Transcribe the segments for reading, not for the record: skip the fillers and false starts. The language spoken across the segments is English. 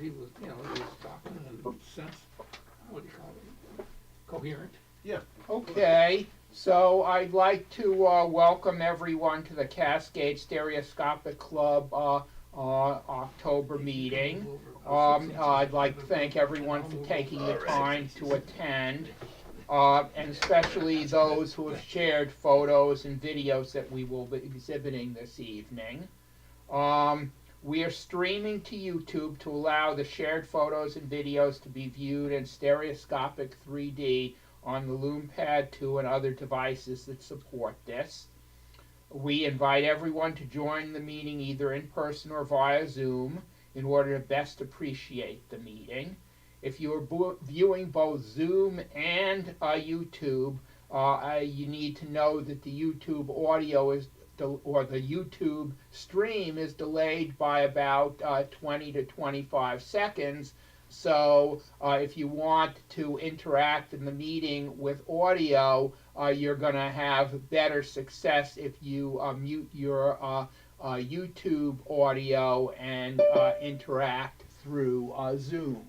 he was, he was talking in a sense, what do you call it, coherent. Yeah. Okay, so I'd like to welcome everyone to the Cascade Stereoscopic Club October meeting. I'd like to thank everyone for taking the time to attend, and especially those who have shared photos and videos that we will be exhibiting this evening. We are streaming to YouTube to allow the shared photos and videos to be viewed in stereoscopic 3D on the Lume Pad 2 and other devices that support this. We invite everyone to join the meeting either in person or via Zoom in order to best appreciate the meeting. If you are viewing both Zoom and YouTube, you need to know that the YouTube audio is or the YouTube stream is delayed by about 20 to 25 seconds. So if you want to interact in the meeting with audio, you're going to have better success if you mute your YouTube audio and interact through Zoom.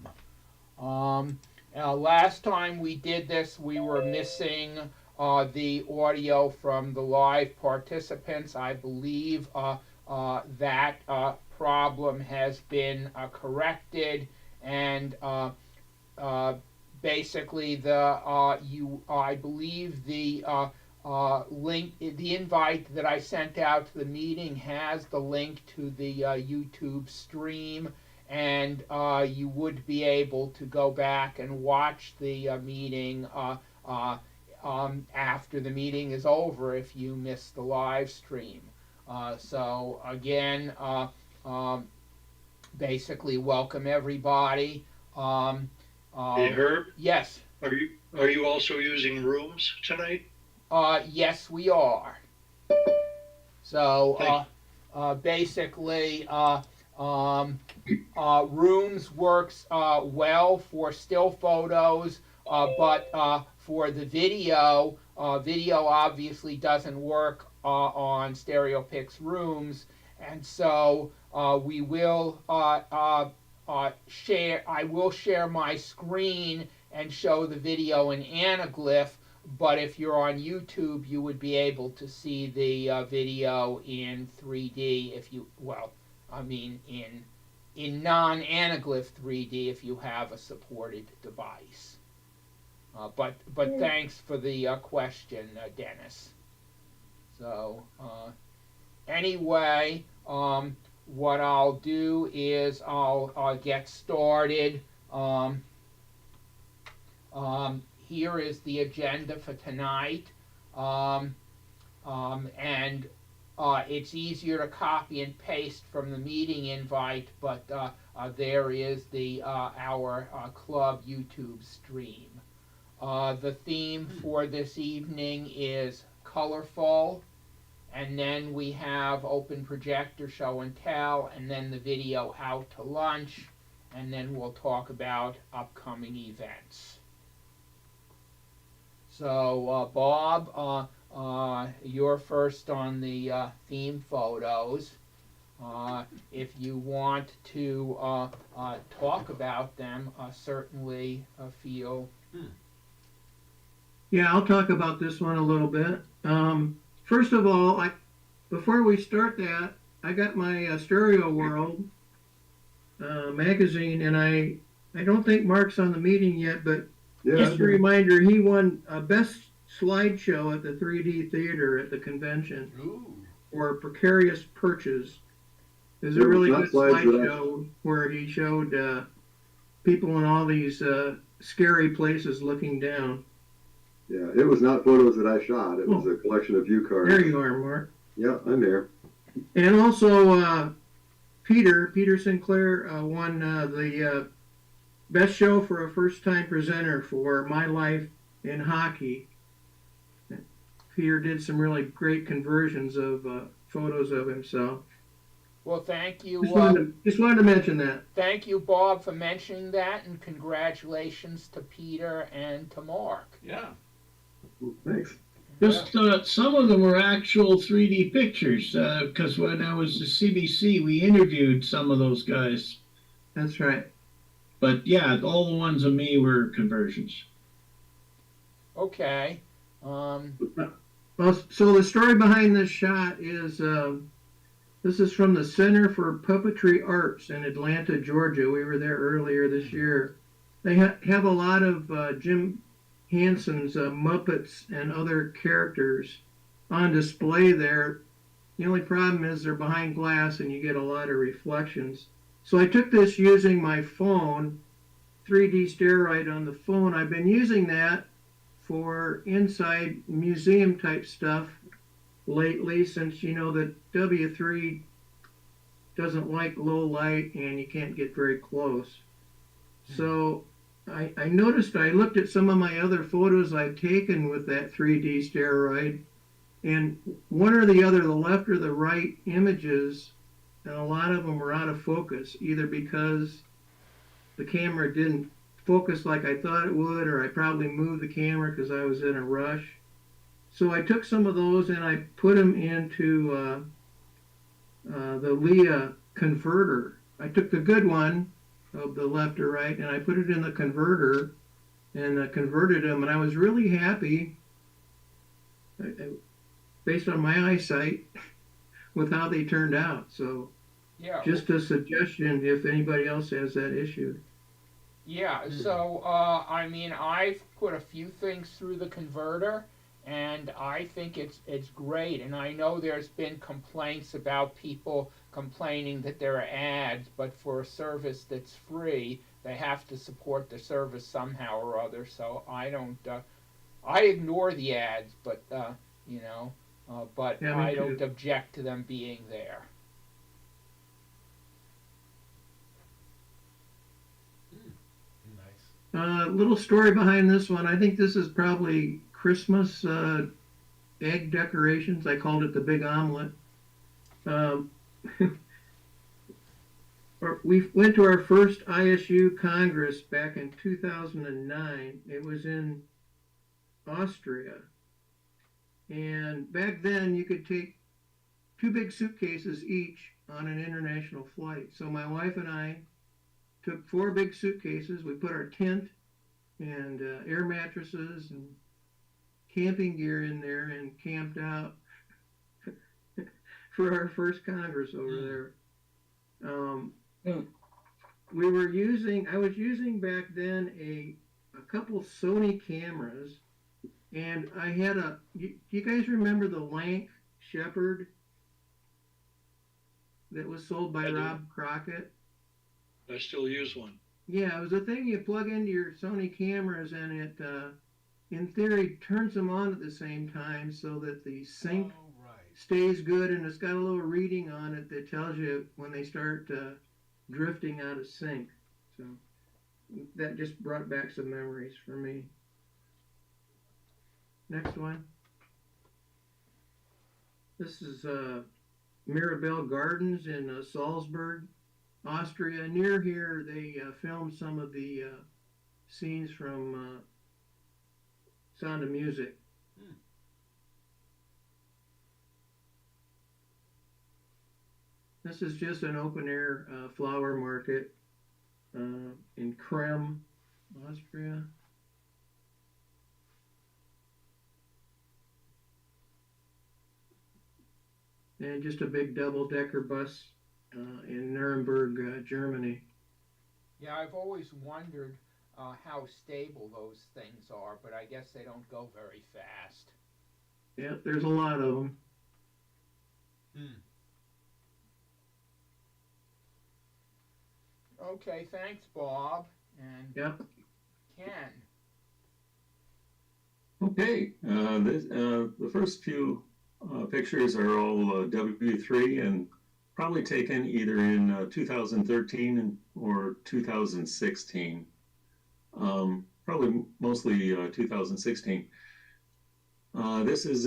Last time we did this, we were missing the audio from the live participants. I believe that problem has been corrected, and basically I believe the link, the invite that I sent out to the meeting has the link to the YouTube stream, and you would be able to go back and watch the meeting after the meeting is over if you miss the live stream. So again, basically welcome everybody. Hey Herb, Yes. are you also using rooms tonight? Yes, we are. So basically, rooms works well for still photos, but for the video, video obviously doesn't work on StereoPix rooms, and so we will share. I will share my screen and show the video in anaglyph. But if you're on YouTube, you would be able to see the video in 3D if you, well, I mean in non-anaglyph 3D if you have a supported device. But thanks for the question, Dennis. So anyway, what I'll do is I'll get started. Here is the agenda for tonight, and it's easier to copy and paste from the meeting invite, but there is the our club YouTube stream. The theme for this evening is colorful, and then we have open projector show and tell, and then the video out to lunch, and then we'll talk about upcoming events. So Bob, you're first on the theme photos. If you want to talk about them, certainly feel. Yeah, I'll talk about this one a little bit. First of all, before we start that, I got my Stereo World magazine, and I don't think Mark's on the meeting yet, but yeah, just a reminder, he won Best Slideshow at the 3D Theater at the convention. Ooh. For Precarious Perches. It was a really good slideshow where he showed people in all these scary places looking down. Yeah, it was not photos that I shot. It was a collection of view cards. There you are, Mark. Yeah, I'm there. And also, Peter Sinclair won the Best Show for a First-Time Presenter for My Life in Hockey. Peter did some really great conversions of photos of himself. Well, thank you. Just wanted to mention that. Thank you, Bob, for mentioning that, and congratulations to Peter and to Mark. Yeah. Thanks. Just some of them were actual 3D pictures, because when I was at CBC, we interviewed some of those guys. That's right. But yeah, all the ones of me were conversions. Okay. Well, so the story behind this shot is this is from the Center for Puppetry Arts in Atlanta, Georgia. We were there earlier this year. They have a lot of Jim Henson's Muppets and other characters on display there. The only problem is they're behind glass and you get a lot of reflections. So I took this using my phone, 3D Steroid on the phone. I've been using that for inside museum type stuff lately, since you know that W3 doesn't like low light and you can't get very close. So I noticed, I looked at some of my other photos I've taken with that 3D steroid, and one or the other, the left or the right images, and a lot of them were out of focus, either because the camera didn't focus like I thought it would, or I probably moved the camera because I was in a rush. So I took some of those and I put them into the Leia converter. I took the good one of the left or right and I put it in the converter and converted them, and I was really happy based on my eyesight with how they turned out. So Yeah. just a suggestion if anybody else has that issue. Yeah, so I mean, I've put a few things through the converter, and I think it's great. And I know there's been complaints about people complaining that there are ads, but for a service that's free, they have to support the service somehow or other. So I don't, I ignore the ads, but you know, but Yeah, me I don't too. object to them being there. Little story behind this one. I think this is probably Christmas egg decorations. I called it the big omelet. Um, we went to our first ISU Congress back in 2009. It was in Austria. And back then you could take 2 big suitcases each on an international flight. So my wife and I took 4 big suitcases. We put our tent and air mattresses and camping gear in there and camped out for our first Congress over there. I was using back then a couple Sony cameras, and I had do you guys remember the Lank Shepherd that was sold by I do. Rob Crockett? I still use one. Yeah, it was a thing you plug into your Sony cameras, and it, in theory, turns them on at the same time so that the sync stays good, and it's got a little reading on it that tells you when they start drifting out of sync. So that just brought back some memories for me. Next one. This is Mirabelle Gardens in Salzburg, Austria. Near here, they filmed some of the scenes from Sound of Music. This is just an open air flower market in Krem, Austria. And just a big double-decker bus in Nuremberg, Germany. Yeah, I've always wondered how stable those things are, but I guess they don't go very fast. Yeah, there's a lot of them. Okay, thanks, Bob. And Yep. Ken. Okay, the first few pictures are all W3 and probably taken either in 2013 or 2016. Probably mostly 2016. This is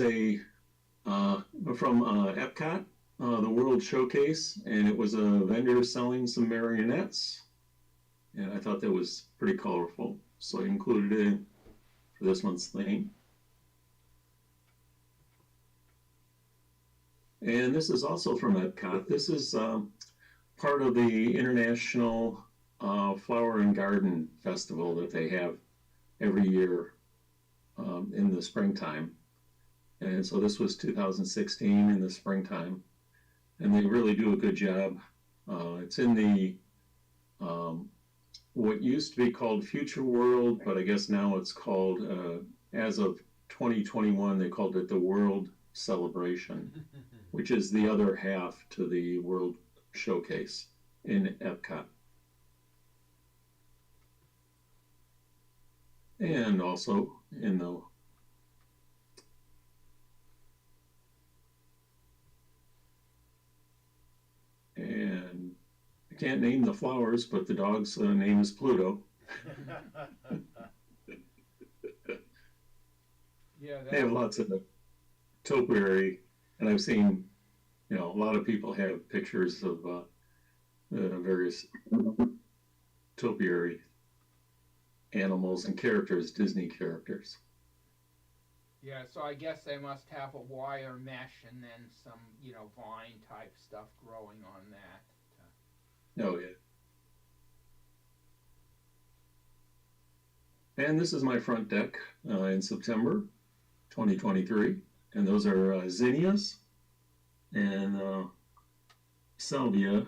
from Epcot, the World Showcase, and it was a vendor selling some marionettes. And I thought that was pretty colorful, so I included it in for this month's theme. And this is also from Epcot. This is part of the International flower and garden festival that they have every year in the springtime. And so this was 2016 in the springtime, and they really do a good job. It's in the what used to be called Future World, but I guess now it's called, as of 2021, they called it the World Celebration, which is the other half to the World Showcase in Epcot. And also in the and I can't name the flowers, but the dog's name is Pluto. Yeah, They have lots of topiary, and I've seen, a lot of people have pictures of various topiary animals and characters, Disney characters. yeah, so I guess they must have a wire mesh and then some, vine type stuff growing on that. Oh, yeah. And this is my front deck in September 2023. And those are zinnias. And salvia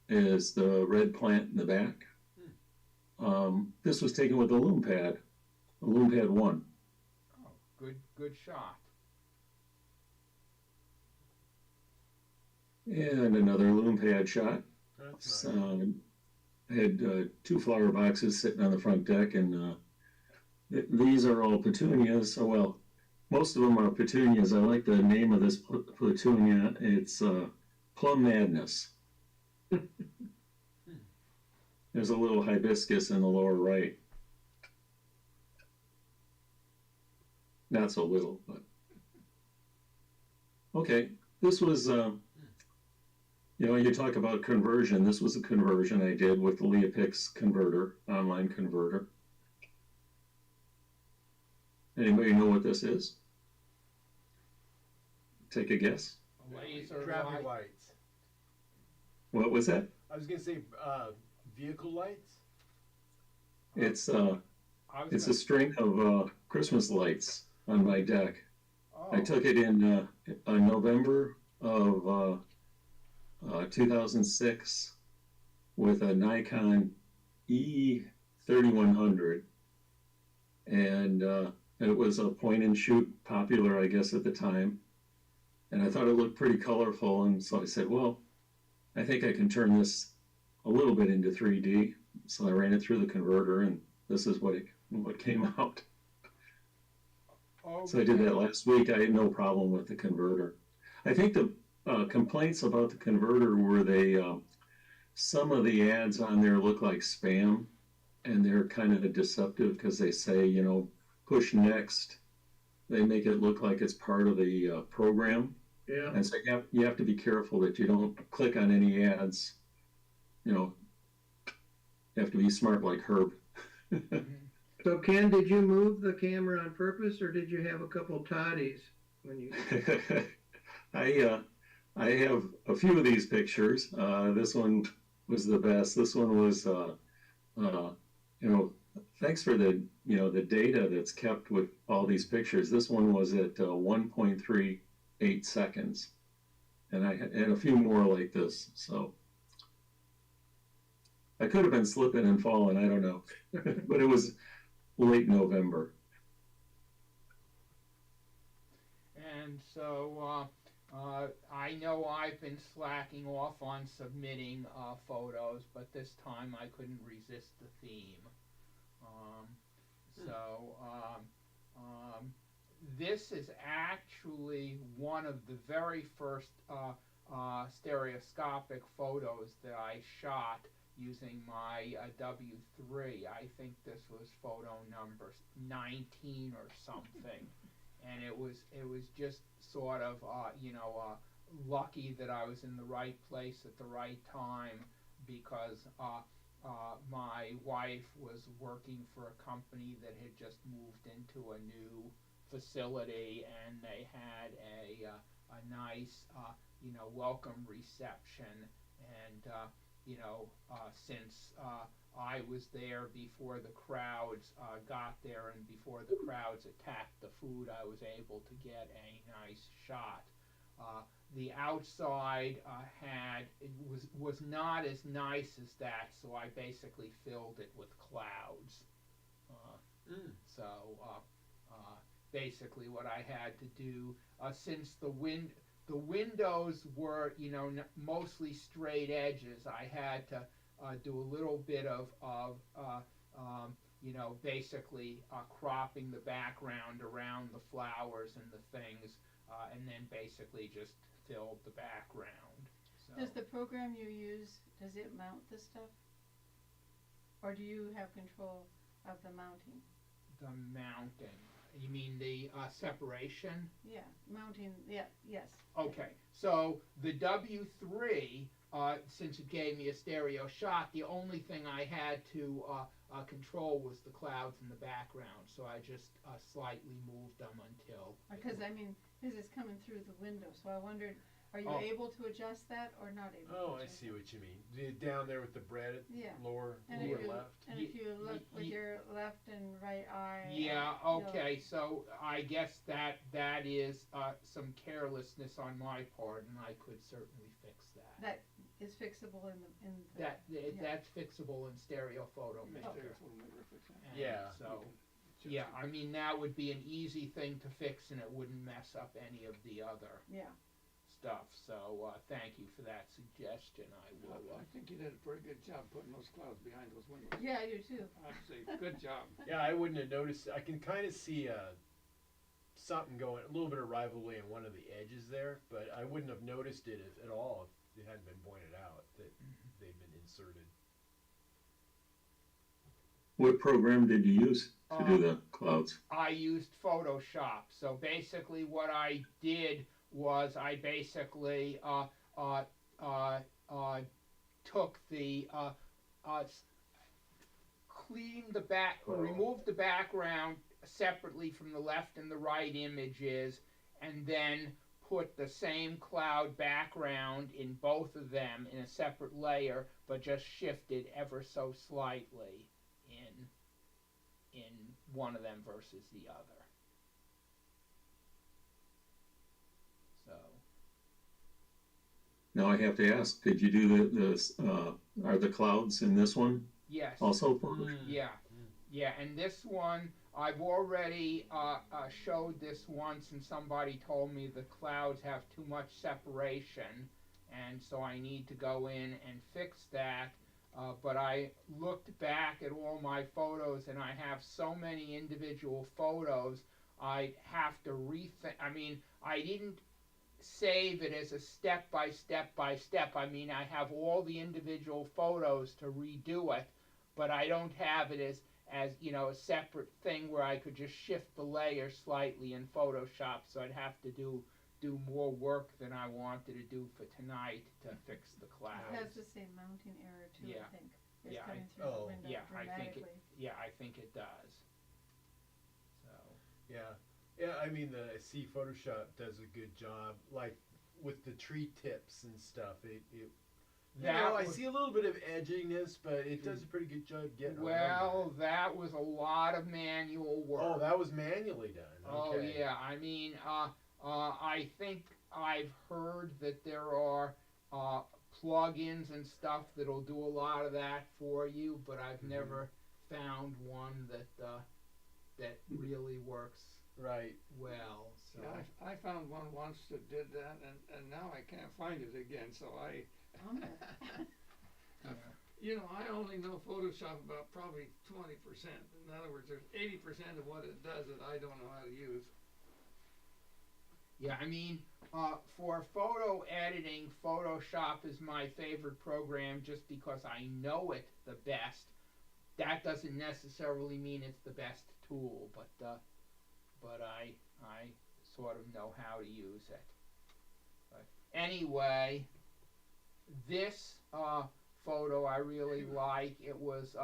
is the red plant in the back. This was taken with a Lume Pad, a Lume Pad 1. Oh, good shot. And another Lume Pad shot. That's nice. I had 2 flower boxes sitting on the front deck, and these are all petunias. So, well, most of them are petunias. I like the name of this petunia. It's Plum Madness. There's a little hibiscus in the lower right. Not so little, but okay. This was, you talk about conversion. This was a conversion I did with the LeiaPix converter, online converter. Anybody know what this is? Take a guess. Laser Traffic light. lights. What was that? I was gonna say vehicle lights. It's I was it's gonna- a string of Christmas lights on my deck. oh, I took it in November of 2006 with a Nikon E3100, and it was a point and shoot popular, I guess, at the time. And I thought it looked pretty colorful, and so I said, well, I think I can turn this a little bit into 3D. So I ran it through the converter, and this is what came out. So I did that last week. I had no problem with the converter. I think the complaints about the converter were some of the ads on there look like spam, and they're kind of deceptive because they say, push next. They make it look like it's part of the program. Yeah. And so you have to be careful that you don't click on any ads. You have to be smart like Herb. So Ken, did you move the camera on purpose, or did you have a couple toddies when you? I have a few of these pictures. This one was the best. This one was, thanks for the data that's kept with all these pictures. This one was at 1.38 seconds, and I had a few more like this. So I could have been slipping and falling. I don't know, but it was late November. And so I know I've been slacking off on submitting photos, but this time I couldn't resist the theme. This is actually one of the very first stereoscopic photos that I shot using my W3. I think this was photo number 19 or something. And it was just sort of lucky that I was in the right place at the right time, because my wife was working for a company that had just moved into a new facility, and they had a nice welcome reception, and since I was there before the crowds got there and before the crowds attacked the food, I was able to get a nice shot. The outside was not as nice as that, so I basically filled it with clouds. So basically, what I had to do, since the windows were mostly straight edges, I had to do a little bit of basically cropping the background around the flowers and the things, and then basically just filled the background. So. Does the program you use, does it mount the stuff? Or do you have control of the mounting? The mounting. You mean the separation? Yeah, mounting, yeah, yes. Okay, so the W3, since it gave me a stereo shot, the only thing I had to control was the clouds in the background, so I just slightly moved them until... Because, because it's coming through the window, so I wondered, are you able to adjust that or not able to Oh, I adjust see what you mean. Down there with the bread at Yeah. lower left. And if you look with your left and right eye... Yeah, okay, so I guess that is some carelessness on my part, and I could certainly fix that. That is fixable in the... That's fixable in Stereo Photo Maker. Yeah. So, yeah, that would be an easy thing to fix, and it wouldn't mess up any of the other stuff. So, thank you for that suggestion. I will. I think you did a pretty good job putting those clouds behind those windows. Yeah, I do too. I'd say, good job. Yeah, I wouldn't have noticed. I can kind of see something going, a little bit of rivalry in one of the edges there, but I wouldn't have noticed it at all if it hadn't been pointed out that they've been inserted. What program did you use to do the clouds? I used Photoshop. So basically, what I did was I basically took the cleaned the removed the background separately from the left and the right images, and then put the same cloud background in both of them in a separate layer, but just shifted ever so slightly in one of them versus the other. So. Now I have to ask, did you do are the clouds in this one? Yes. Also? Yeah, and this one, I've already showed this once, and somebody told me the clouds have too much separation, and so I need to go in and fix that. But I looked back at all my photos, and I have so many individual photos, I have to rethink. I didn't save it as a step by step by step. I have all the individual photos to redo it, but I don't have it as a separate thing where I could just shift the layer slightly in Photoshop. So I'd have to do more work than I wanted to do for tonight to fix the clouds. It has the same mounting error too, I think. It's coming through the window dramatically. I think it does. So. Yeah, I see Photoshop does a good job, like with the tree tips and stuff. I see a little bit of edginess, but it does a pretty good job getting around. Well, that was a lot of manual work. Oh, that was manually done. Okay. Oh yeah, I think I've heard that there are plugins and stuff that'll do a lot of that for you, but I've never found one that really works right well. So. Yeah, I found one once that did that, and now I can't find it again. So I only know Photoshop about probably 20%. In other words, there's 80% of what it does that I don't know how to use. Yeah, for photo editing, Photoshop is my favorite program just because I know it the best. That doesn't necessarily mean it's the best tool, but I sort of know how to use it. But anyway, this photo I really like. It was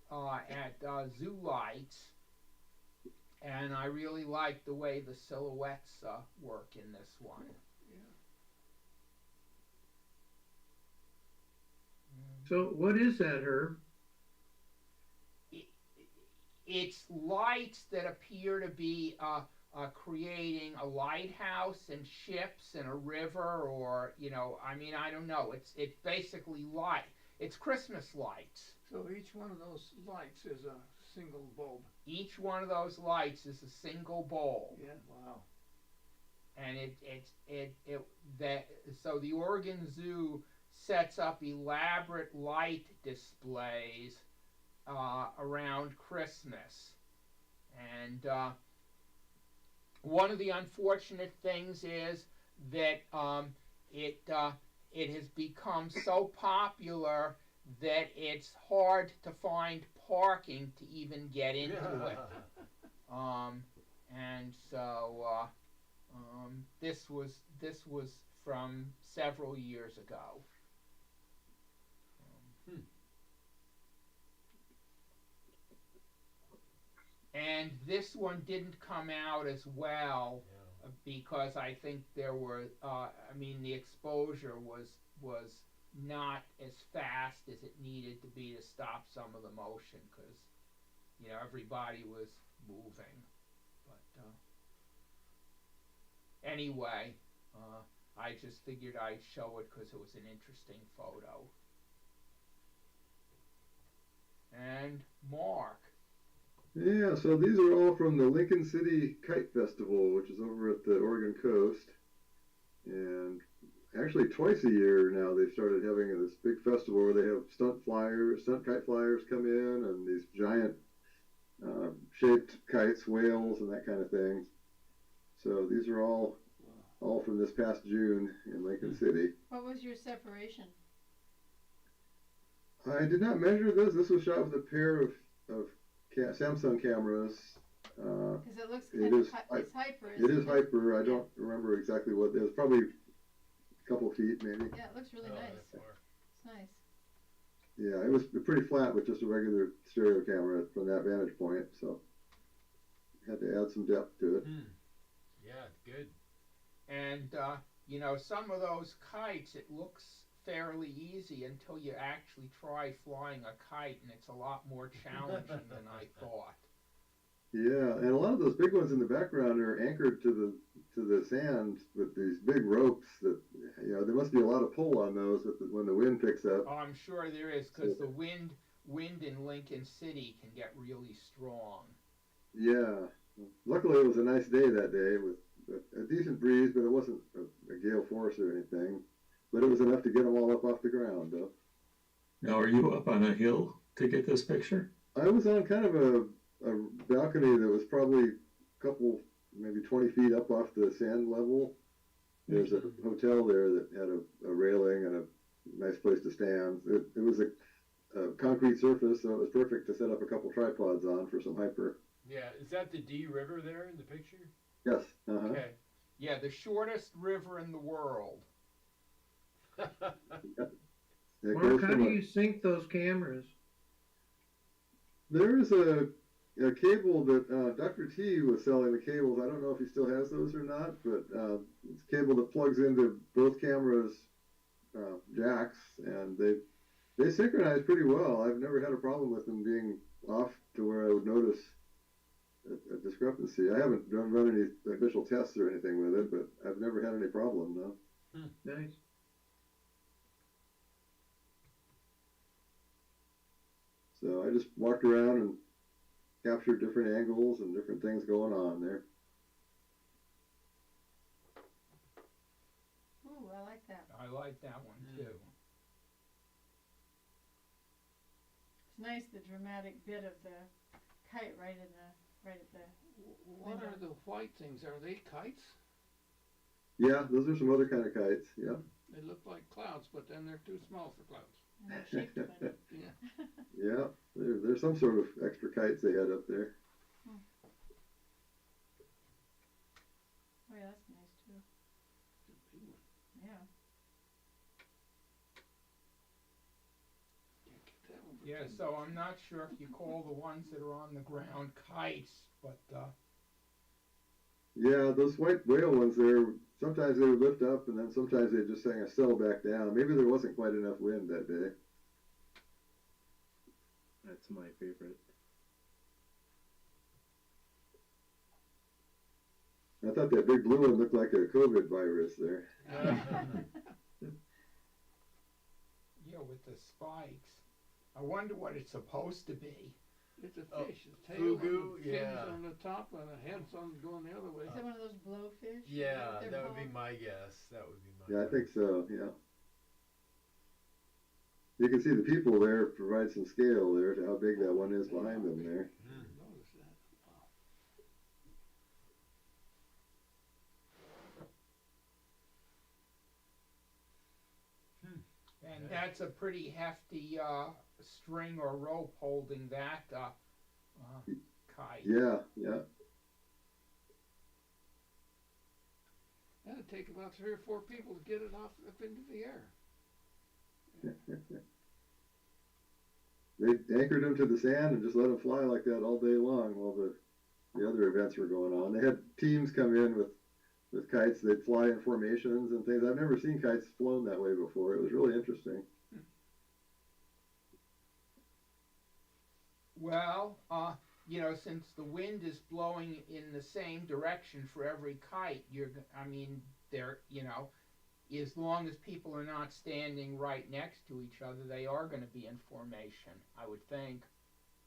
at Zoo Lights. And I really like the way the silhouettes work in this one. So what is that, Herb? It's lights that appear to be creating a lighthouse and ships and a river, or I mean, I don't know. It's basically light. It's Christmas lights. So each one of those lights is a single bulb. Each one of those lights is a single bulb. Yeah. Wow. And so the Oregon Zoo sets up elaborate light displays around Christmas, and one of the unfortunate things is that it has become so popular that it's hard to find parking to even get into it. And so this was from several years ago. And this one didn't come out as well because I think there were, the exposure was not as fast as it needed to be to stop some of the motion, because everybody was moving. But anyway, I just figured I'd show it because it was an interesting photo. And Mark. Yeah, so these are all from the Lincoln City Kite Festival, which is over at the Oregon coast. And actually twice a year now they've started having this big festival where they have stunt kite flyers come in, and these giant shaped kites, whales, and that kind of thing. So these are all from this past June in Lincoln City. What was your separation? I did not measure this. This was shot with a pair of Samsung cameras. Because it looks it's hyper. It is hyper. I don't remember exactly what it is. Probably a couple feet, maybe. Yeah, it looks really nice. It's nice. Yeah, it was pretty flat with just a regular stereo camera from that vantage point, so had to add some depth to it. Yeah, good. And some of those kites, it looks fairly easy until you actually try flying a kite, and it's a lot more challenging than I thought. Yeah, and a lot of those big ones in the background are anchored to the sand with these big ropes that there must be a lot of pull on those when the wind picks up. Oh, I'm sure there is, because the wind in Lincoln City can get really strong. Yeah, luckily it was a nice day that day with a decent breeze, but it wasn't a gale force or anything. But it was enough to get them all up off the ground, though. Now, are you up on a hill to get this picture? I was on kind of a balcony that was probably a couple, maybe 20 feet up off the sand level. There's a hotel there that had a railing and a nice place to stand. It was a concrete surface, so it was perfect to set up a couple tripods on for some hyper. Yeah, is that the D River there in the picture? Yes. Okay. Yeah, the shortest river in the world. Mark, how do you sync those cameras? There's a cable that Dr. T was selling the cables. I don't know if he still has those or not, but it's a cable that plugs into both cameras' jacks, and they synchronize pretty well. I've never had a problem with them being off to where I would notice a discrepancy. I haven't run any official tests or anything with it, but I've never had any problem, no. Nice. So I just walked around and captured different angles and different things going on there. Ooh, I like that. I like that one too. It's nice, the dramatic bit of the kite right at the. What are the white things? Are they kites? Yeah, those are some other kind of kites. Yeah. They look like clouds, but then they're too small for clouds. And they're shaped funny. Yeah. Yeah, there's some sort of extra kites they had up there. Oh yeah, that's nice too. Yeah. Yeah, so I'm not sure if you call the ones that are on the ground kites, but Yeah, those white whale ones there, sometimes they would lift up and then sometimes they just sang a settle back down. Maybe there wasn't quite enough wind that day. That's my favorite. I thought that big blue one looked like a COVID virus there. Yeah, with the spikes. I wonder what it's supposed to be. It's a Oh, fish. Its tail fugu, and the fins yeah. on the top and the head's on going the other way. Is it one of those blowfish? Yeah, They're that would be called? my guess. That would be my Yeah, I guess. think so, yeah. You can see the people there provide some scale there to how big that one is behind them there. Notice that. Wow. And that's a pretty hefty string or rope holding that kite. Yeah, yeah. That'd take about 3 or 4 people to get it off up into the air. They anchored them to the sand and just let them fly like that all day long while the other events were going on. They had teams come in with kites. They'd fly in formations and things. I've never seen kites flown that way before. It was really interesting. Well, you know, since the wind is blowing in the same direction for every kite, they're, you know, as long as people are not standing right next to each other, they are going to be in formation, I would think.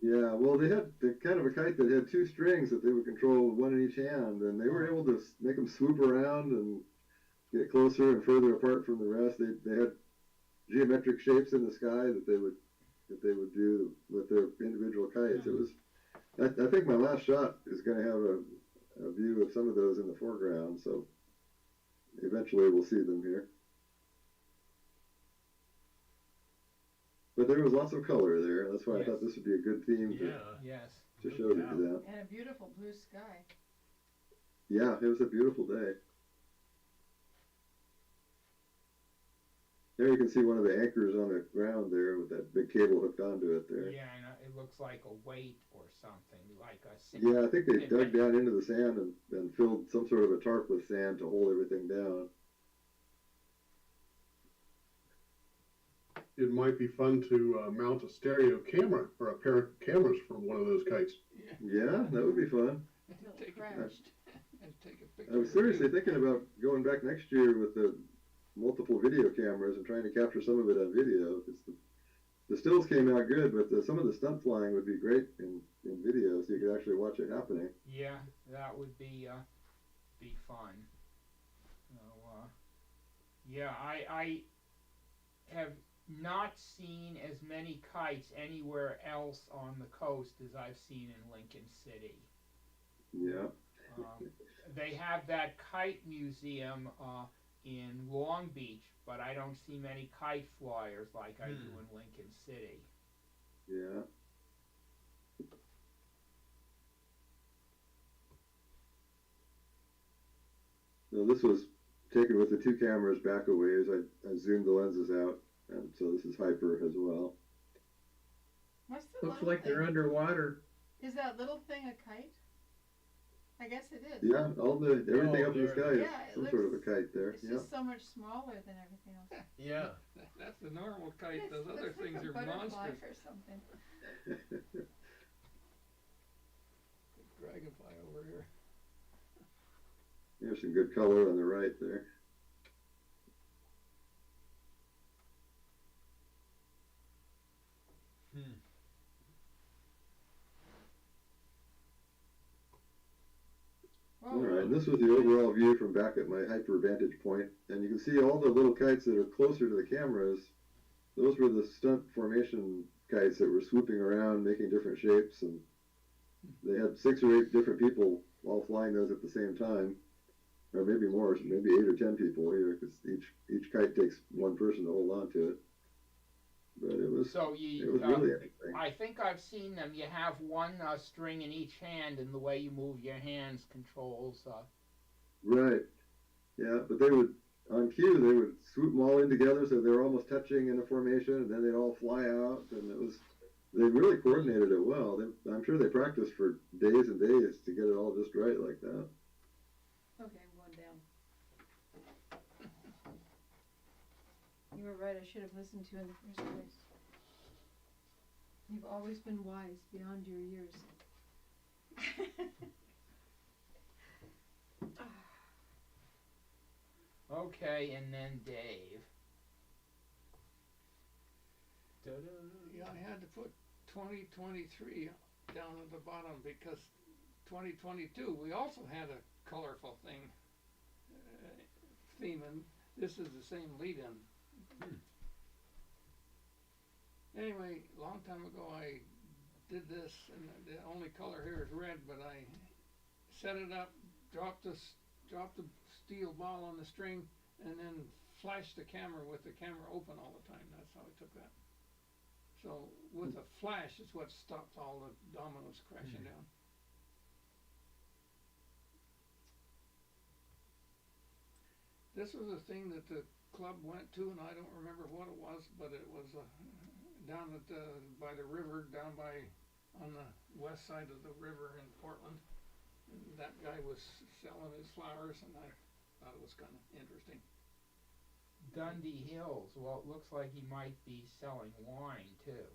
Yeah, well, they had the kind of a kite that had 2 strings that they would control, one in each hand, and they were able to make them swoop around and get closer and further apart from the rest. They had geometric shapes in the sky that they would do with their individual kites. It was, I think my last shot is going to have a view of some of those in the foreground, so eventually we'll see them here. But there was lots of color there. That's why I thought this would be a good theme Yes. to show you that. And a beautiful blue sky. Yeah, it was a beautiful day. There you can see one of the anchors on the ground there with that big cable hooked onto it there. Yeah, and it looks like a weight or something, like a... Yeah, I think they dug down into the sand and filled some sort of a tarp with sand to hold everything down. It might be fun to mount a stereo camera or a pair of cameras from one of those kites. Yeah, that would be fun. Until it Take a crashed. And take a picture. I was seriously thinking about going back next year with the multiple video cameras and trying to capture some of it on video. Because the stills came out good, but some of the stunt flying would be great in video, so you could actually watch it happening. Yeah, that would be fun. So, yeah, I have not seen as many kites anywhere else on the coast as I've seen in Lincoln City. Yeah. They have that kite museum in Long Beach, but I don't see many kite flyers like I do in Lincoln City. Yeah. So this was taken with the 2 cameras back a ways. I zoomed the lenses out, and so this is hyper as well. What's the Looks little like thing? they're underwater. Is that little thing a kite? I guess it is. Yeah, everything up in the sky is Yeah, it some sort of a looks- kite there. It's Yeah. just so much smaller than everything else. Yeah. That's the normal kite. Yes, Those other looks like things a are butterfly monsters. or something. Dragonfly over here. There's some good color on the right there. All right, and this was the overall view from back at my hyper vantage point, and you can see all the little kites that are closer to the cameras. Those were the stunt formation kites that were swooping around, making different shapes, and they had 6 or 8 different people all flying those at the same time, or maybe more, maybe 8 or 10 people here, because each kite takes one person to hold on to it. But it was really interesting. I think I've seen them. You have one string in each hand, and the way you move your hands controls. Right. Yeah, but they would, on cue, they would swoop them all in together so they were almost touching in a formation, and then they'd all fly out, and they really coordinated it well. I'm sure they practiced for days and days to get it all just right like that. Okay, I'm going down. You were right, I should have listened to you in the first place. You've always been wise beyond your years. Okay, and then Dave. Yeah, I had to put 2023 down at the bottom because 2022 we also had a colorful theme, and this is the same lead-in. Anyway, a long time ago I did this, and the only color here is red, but I set it up, dropped the steel ball on the string, and then flashed the camera with the camera open all the time. That's how I took that. So with a flash is what stopped all the dominoes crashing down. This was a thing that the club went to, and I don't remember what it was, but it was down at by the river, on the west side of the river in Portland. And that guy was selling his flowers, and I thought it was kind of interesting. Dundee Hills. Well, it looks like he might be selling wine too.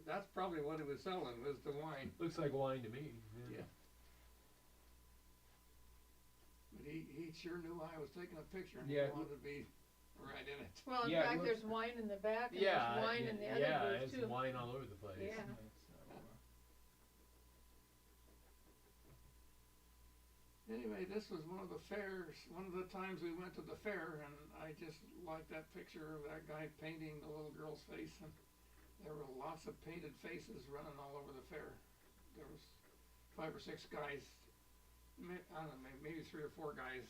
That's probably what he was selling, was the wine. Looks like wine to me. Yeah. But he sure knew I was taking a picture, and he wanted to be right in it. Well, in fact, there's wine in the back, and Yeah, there's wine in the other booth too. there's wine all over the place. Yeah. Anyway, this was one of the fairs, one of the times we went to the fair, and I just liked that picture of that guy painting the little girl's face, and there were lots of painted faces running all over the fair. There was 5 or 6 guys, I don't know, maybe 3 or 4 guys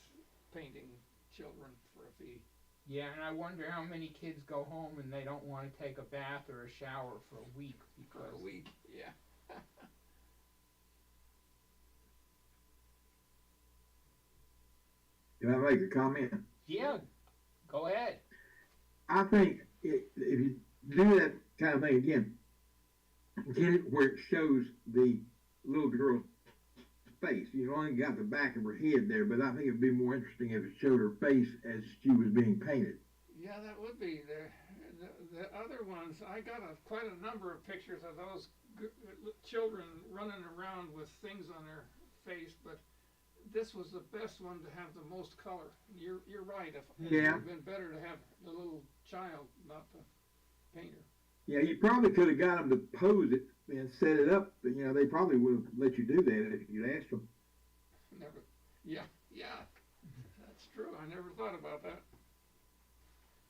painting children for a fee. Yeah, and I wonder how many kids go home and they don't want to take a bath or a shower for a week because. For a week, yeah. Can I make a comment? Yeah, go ahead. I think if you do that kind of thing again, get it where it shows the little girl's face. You only got the back of her head there, but I think it'd be more interesting if it showed her face as she was being painted. Yeah, that would be. The other ones, I got quite a number of pictures of those children running around with things on their face, but this was the best one to have the most color. You're right. It would have been better to have the little child, not the painter. Yeah, you probably could have got them to pose it and set it up. But, they probably would have let you do that if you'd asked them. Never. Yeah, that's true. I never thought about that.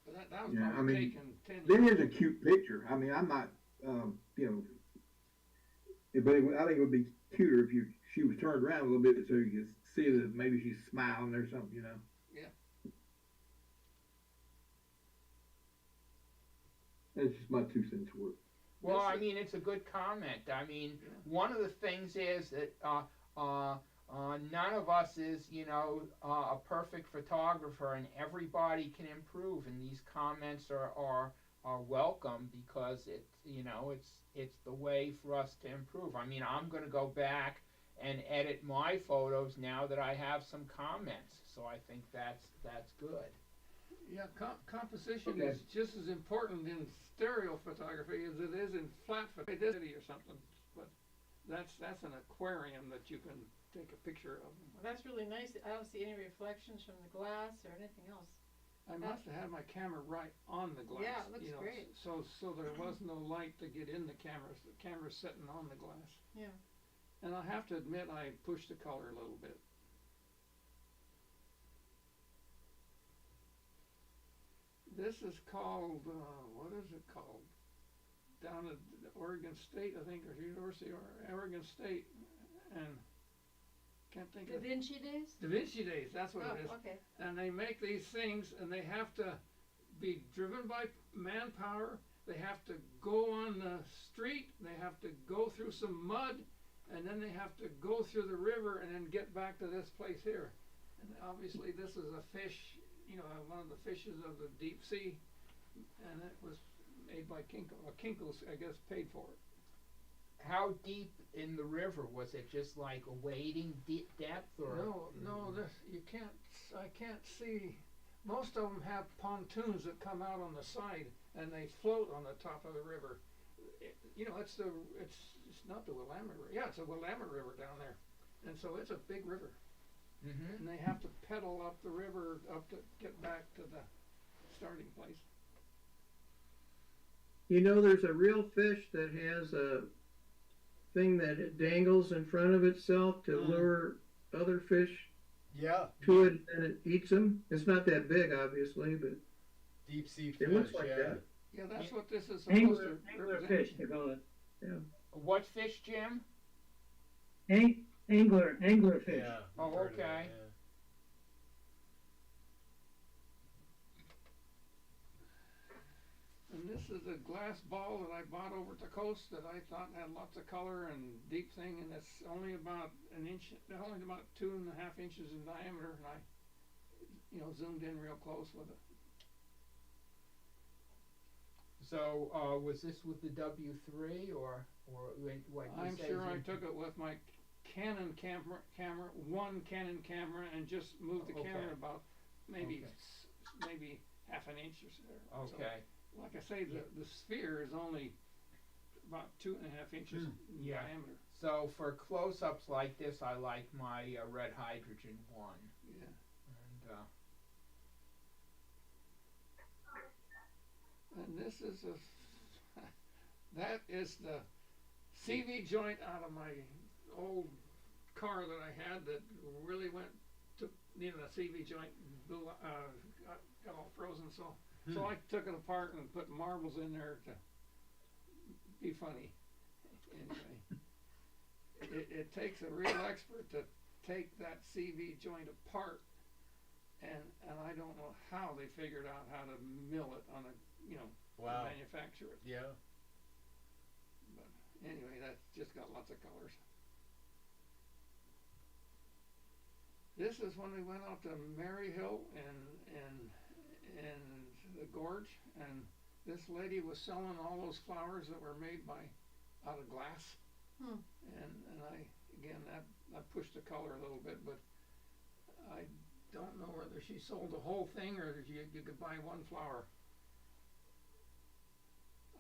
But that was probably taken 10 years. That is a cute picture. I mean, I'm not, but I think it would be cuter if she was turned around a little bit so you could see that maybe she's smiling or something, Yeah. That's just my 2 cents worth. Well, I mean, it's a good comment. I mean, one of the things is that none of us is, a perfect photographer, and everybody can improve. And these comments are welcome because it's the way for us to improve. I mean, I'm going to go back and edit my photos now that I have some comments. So I think that's good. Yeah, composition is just as important in stereo photography as it is in flat photography or something. But that's an aquarium that you can take a picture of. Well, that's really nice. I don't see any reflections from the glass or anything else. I must have had my camera right on the glass. Yeah, it looks great. So there was no light to get in the camera. So the camera's sitting on the glass. Yeah. And I have to admit, I pushed the color a little bit. This is called, what is it called? Down at Oregon State, I think, or University of Oregon State, and can't think Da of Vinci Days? Da Vinci Days, that's what it is. Okay. And they make these things, and they have to be driven by manpower. They have to go on the street. They have to go through some mud, and then they have to go through the river and then get back to this place here. And obviously, this is a fish, one of the fishes of the deep sea, and it was made by Kinko. Kinko's, I guess, paid for it. How deep in the river was it? Just like a wading depth, or no, I can't see. Most of them have pontoons that come out on the side and they float on the top of the river. you know, it's not the Willamette River. Yeah, it's a Willamette River down there, and so it's a big river, Mm-hmm. and they have to pedal up the river up to get back to the starting place. You know, there's a real fish that has a thing that it dangles in front of itself to lure other fish Yeah. to it, and it eats them. It's not that big, obviously, but Deep sea it fish. looks like yeah. that. Yeah, that's what this is supposed Angler to represent. fish, they call it. What fish, Jim? Angler fish. Yeah. Oh, I've heard of that, okay. yeah. And this is a glass ball that I bought over at the coast that I thought had lots of color and deep thing, and it's only about only about 2.5 inches in diameter, and I, you know, zoomed in real close with it. So, was this with the W3 or what? I'm sure I took it with my Canon camera, one Canon camera, and just moved the camera Okay. about maybe Okay. maybe half an inch or so. Okay. So, like I say, the sphere is only about 2.5 inches in Yeah. diameter. So for close-ups like this, I like my red hydrogen one. Yeah. And And this is that is the CV joint out of my old car that I had that really needed a CV joint, got all frozen, so I took it apart and put marbles in there to be funny. Anyway, it takes a real expert to take that CV joint apart, and I don't know how they figured out how to mill it on a, you know, Wow. to manufacture it. Yeah. But anyway, that's just got lots of colors. This is when we went out to Maryhill and the gorge, and this lady was selling all those flowers that were made out of glass. And I pushed the color a little bit, but I don't know whether she sold the whole thing or you could buy one flower.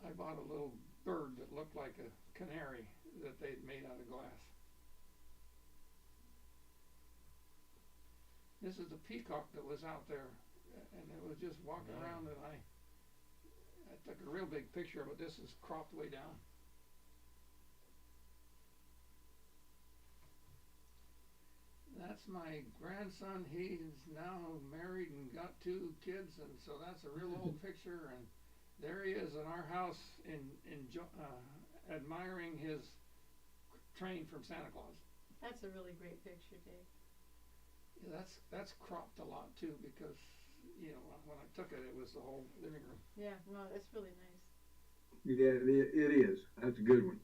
I bought a little bird that looked like a canary that they'd made out of glass. This is the peacock that was out there, and it was just walking around, and I took a real big picture of it. This is cropped way down. That's my grandson. He's now married and got 2 kids, and so that's a real old picture. And there he is in our house, admiring his train from Santa Claus. That's a really great picture, Dave. Yeah, that's cropped a lot too, because you know when I took it, it was the whole living room. Yeah, no, that's really nice. Yeah, it is. That's a good one.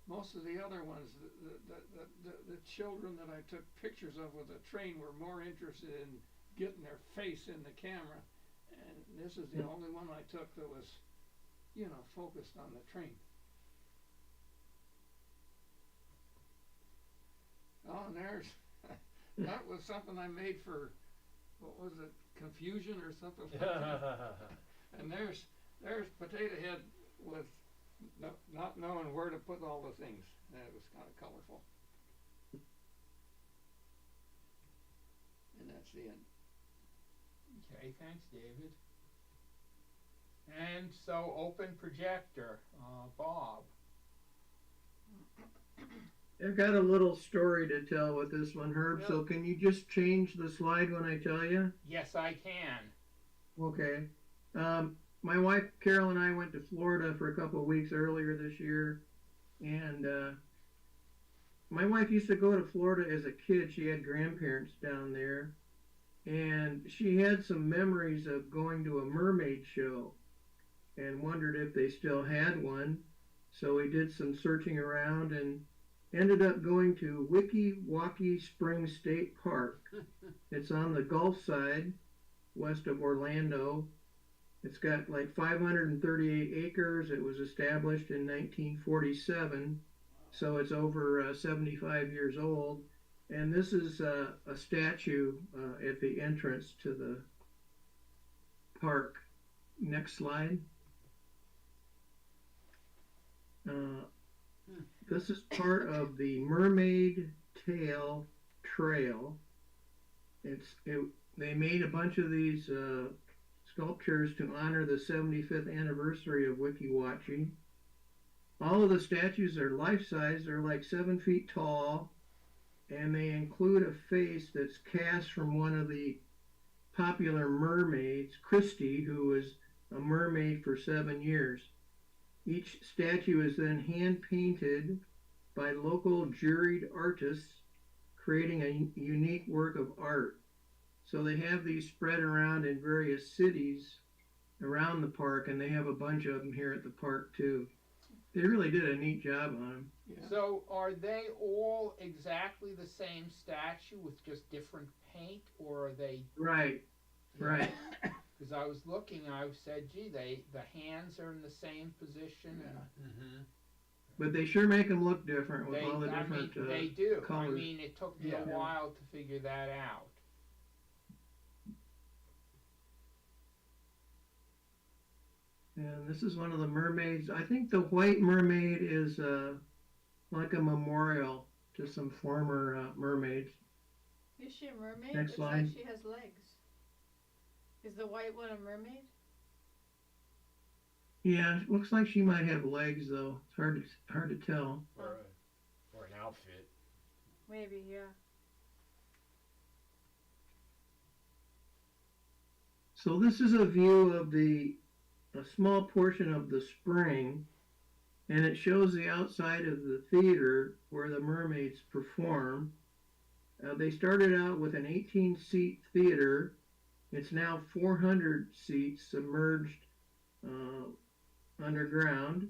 Most of the other ones, the children that I took pictures of with the train were more interested in getting their face in the camera, and this is the only one I took that was, you know, focused on the train. Oh, and there's that was something I made for, what was it, Confusion or something like that. And there's Potato Head with not knowing where to put all the things. And it was kind of colorful. And that's the end. Okay, thanks, David. And so open projector, Bob. I've got a little story to tell with this one, Herb, so can you just change the slide when I tell you? Yes, I can. Okay. My wife Carol and I went to Florida for a couple of weeks earlier this year, and my wife used to go to Florida as a kid. She had grandparents down there, and she had some memories of going to a mermaid show and wondered if they still had one. So we did some searching around and ended up going to Weeki Springs State Park. It's on the Gulf side, west of Orlando. It's got like 538 acres. It was established in 1947, so it's over 75 years old. And this is a statue at the entrance to the park. Next slide. this is part of the Mermaid Tail Trail. They made a bunch of these sculptures to honor the 75th anniversary of Wikiwachi. All of the statues are life-size. They're like 7 feet tall, and they include a face that's cast from one of the popular mermaids, Christie, who was a mermaid for 7 years. Each statue is then hand-painted by local juried artists, creating a unique work of art. So they have these spread around in various cities around the park, and they have a bunch of them here at the park too. They really did a neat job on them. Yeah. So are they all exactly the same statue with just different paint, or are they? Right, right. Because I was looking, I said, gee, the hands are in the same position. Yeah. And But they sure make them look different with all the different they do. colors. I mean, it took me a while to figure that out. And this is one of the mermaids. I think the white mermaid is like a memorial to some former mermaids. Is she a mermaid? Next Looks slide. like she has legs. Is the white one a mermaid? Yeah, it looks like she might have legs though. It's hard to tell. Or an outfit. Maybe, yeah. So this is a view of a small portion of the spring, and it shows the outside of the theater where the mermaids perform. They started out with an 18-seat theater. It's now 400 seats submerged underground.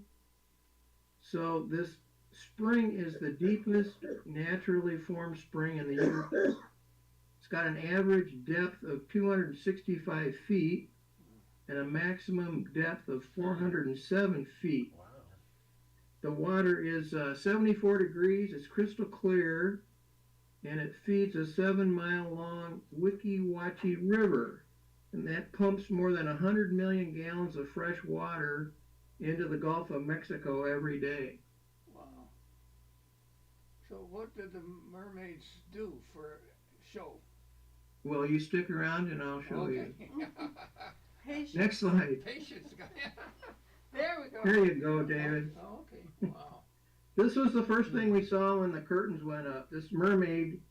So this spring is the deepest naturally formed spring in the universe. It's got an average depth of 265 feet and a maximum depth of 407 feet. Wow. The water is 74 degrees, it's crystal clear, and it feeds a 7-mile-long Wikiwachi River. And that pumps more than 100 million gallons of fresh water into the Gulf of Mexico every day. Wow. So what did the mermaids do for show? Well, you stick around and I'll show you. Patience. Next slide. Patience, guy. There we go. Here you go, David. Oh, okay. Wow. This was the first thing we saw when the curtains went up. This mermaid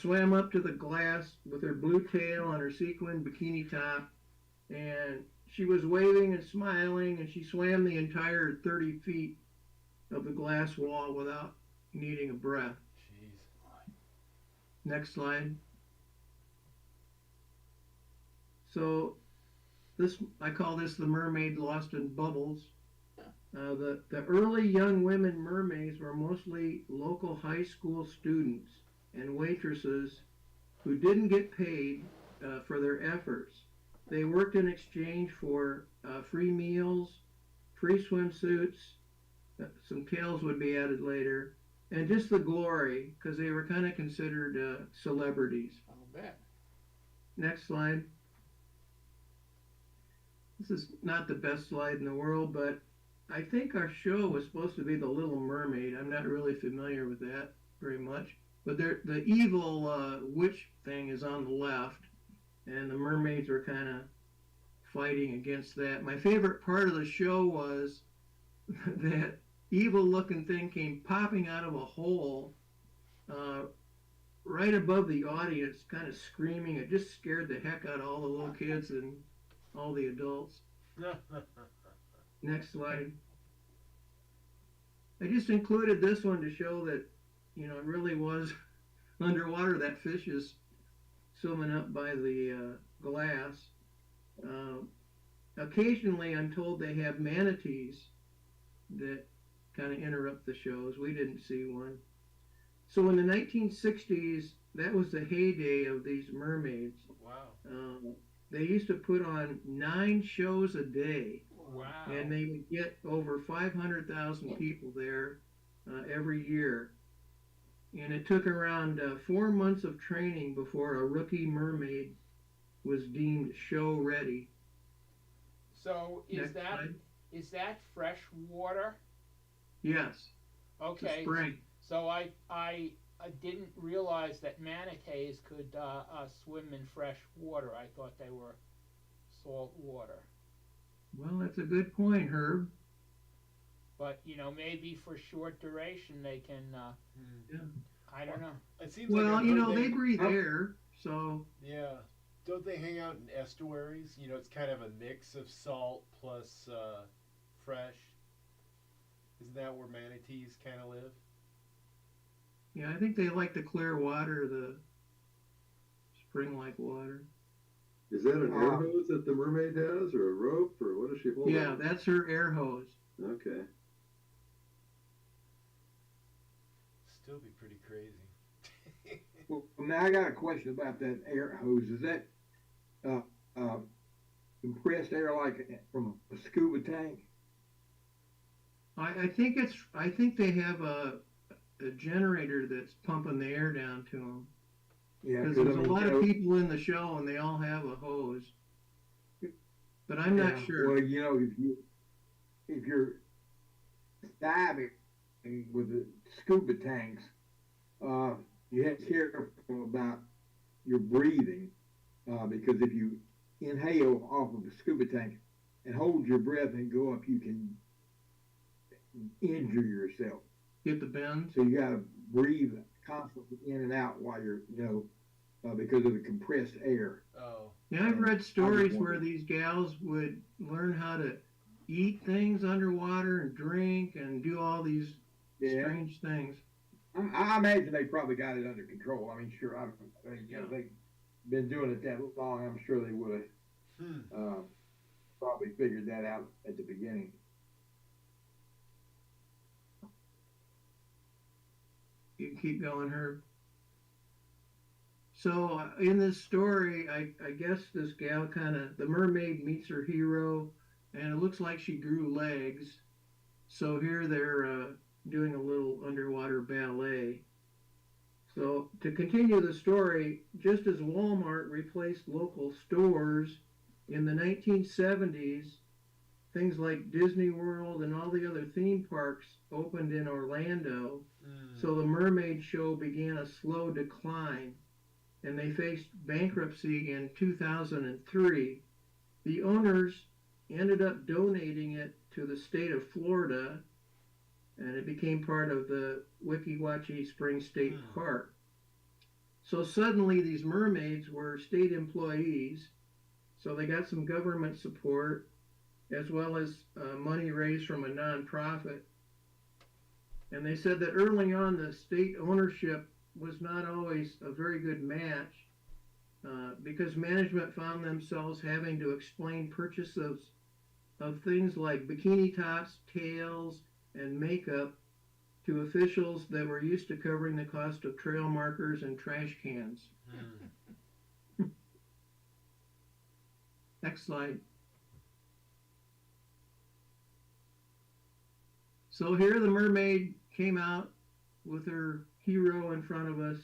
swam up to the glass with her blue tail and her sequin bikini top, and she was waving and smiling, and she swam the entire 30 feet of the glass wall without needing a breath. Jeez. Next slide. So this, I call this the mermaid lost in bubbles. The early young women mermaids were mostly local high school students and waitresses who didn't get paid for their efforts. They worked in exchange for free meals, free swimsuits, some tails would be added later, and just the glory, because they were kind of considered celebrities. I'll bet. Next slide. This is not the best slide in the world, but I think our show was supposed to be The Little Mermaid. I'm not really familiar with that very much. But the evil witch thing is on the left, and the mermaids are kind of fighting against that. My favorite part of the show was that evil-looking thing came popping out of a hole right above the audience, kind of screaming. It just scared the heck out of all the little kids and all the adults. Next slide. I just included this one to show that, you know, it really was underwater. That fish is swimming up by the glass. Occasionally, I'm told they have manatees that kind of interrupt the shows. We didn't see one. So in the 1960s, that was the heyday of these mermaids. Wow. They used to put on 9 shows a day. Wow. And they would get over 500,000 people there every year. And it took around 4 months of training before a rookie mermaid was deemed show ready. So is that fresh water? Yes. Okay. spring. So I didn't realize that manatees could swim in fresh water. I thought they were salt water. Well, that's a good point, Herb. But maybe for short duration they can. Yeah. I don't know. It seems Well, like they breathe air, so yeah. Don't they hang out in estuaries? It's kind of a mix of salt plus fresh. Isn't that where manatees kind of live? yeah, I think they like the clear water, the spring-like water. Is that an air hose that the mermaid has, or a rope, or what does she hold? Yeah, on? that's her air hose. Okay. Still be pretty crazy. Well, now I got a question about that air hose. Is that compressed air like from a scuba tank? I think they have a generator that's pumping the air down to them. Yeah, Because there's a lot of people in the show and they all have a hose. But I'm not sure. Well, if you're diving with the scuba tanks, you have to be careful about your breathing because if you inhale off of the scuba tank and hold your breath and go up, you can injure yourself. Get the bends. So you got to breathe constantly in and out while you're, because of the compressed air. Oh. Yeah, I've read stories where these gals would learn how to eat things underwater and drink and do all these strange things. I imagine they probably got it under control. I mean, sure, they've been doing it that long. I'm sure they would have probably figured that out at the beginning. You can keep going, Herb. So in this story, I guess this gal the mermaid meets her hero, and it looks like she grew legs. So here they're doing a little underwater ballet. So to continue the story, just as Walmart replaced local stores in the 1970s, things like Disney World and all the other theme parks opened in Orlando. So the Mermaid show began a slow decline, and they faced bankruptcy in 2003. The owners ended up donating it to the state of Florida, and it became part of the Weeki Wachee Spring State Park. So suddenly these mermaids were state employees, so they got some government support as well as money raised from a nonprofit. And they said that early on the state ownership was not always a very good match because management found themselves having to explain purchases of things like bikini tops, tails, and makeup to officials that were used to covering the cost of trail markers and trash cans. Next slide. So here the mermaid came out with her hero in front of us.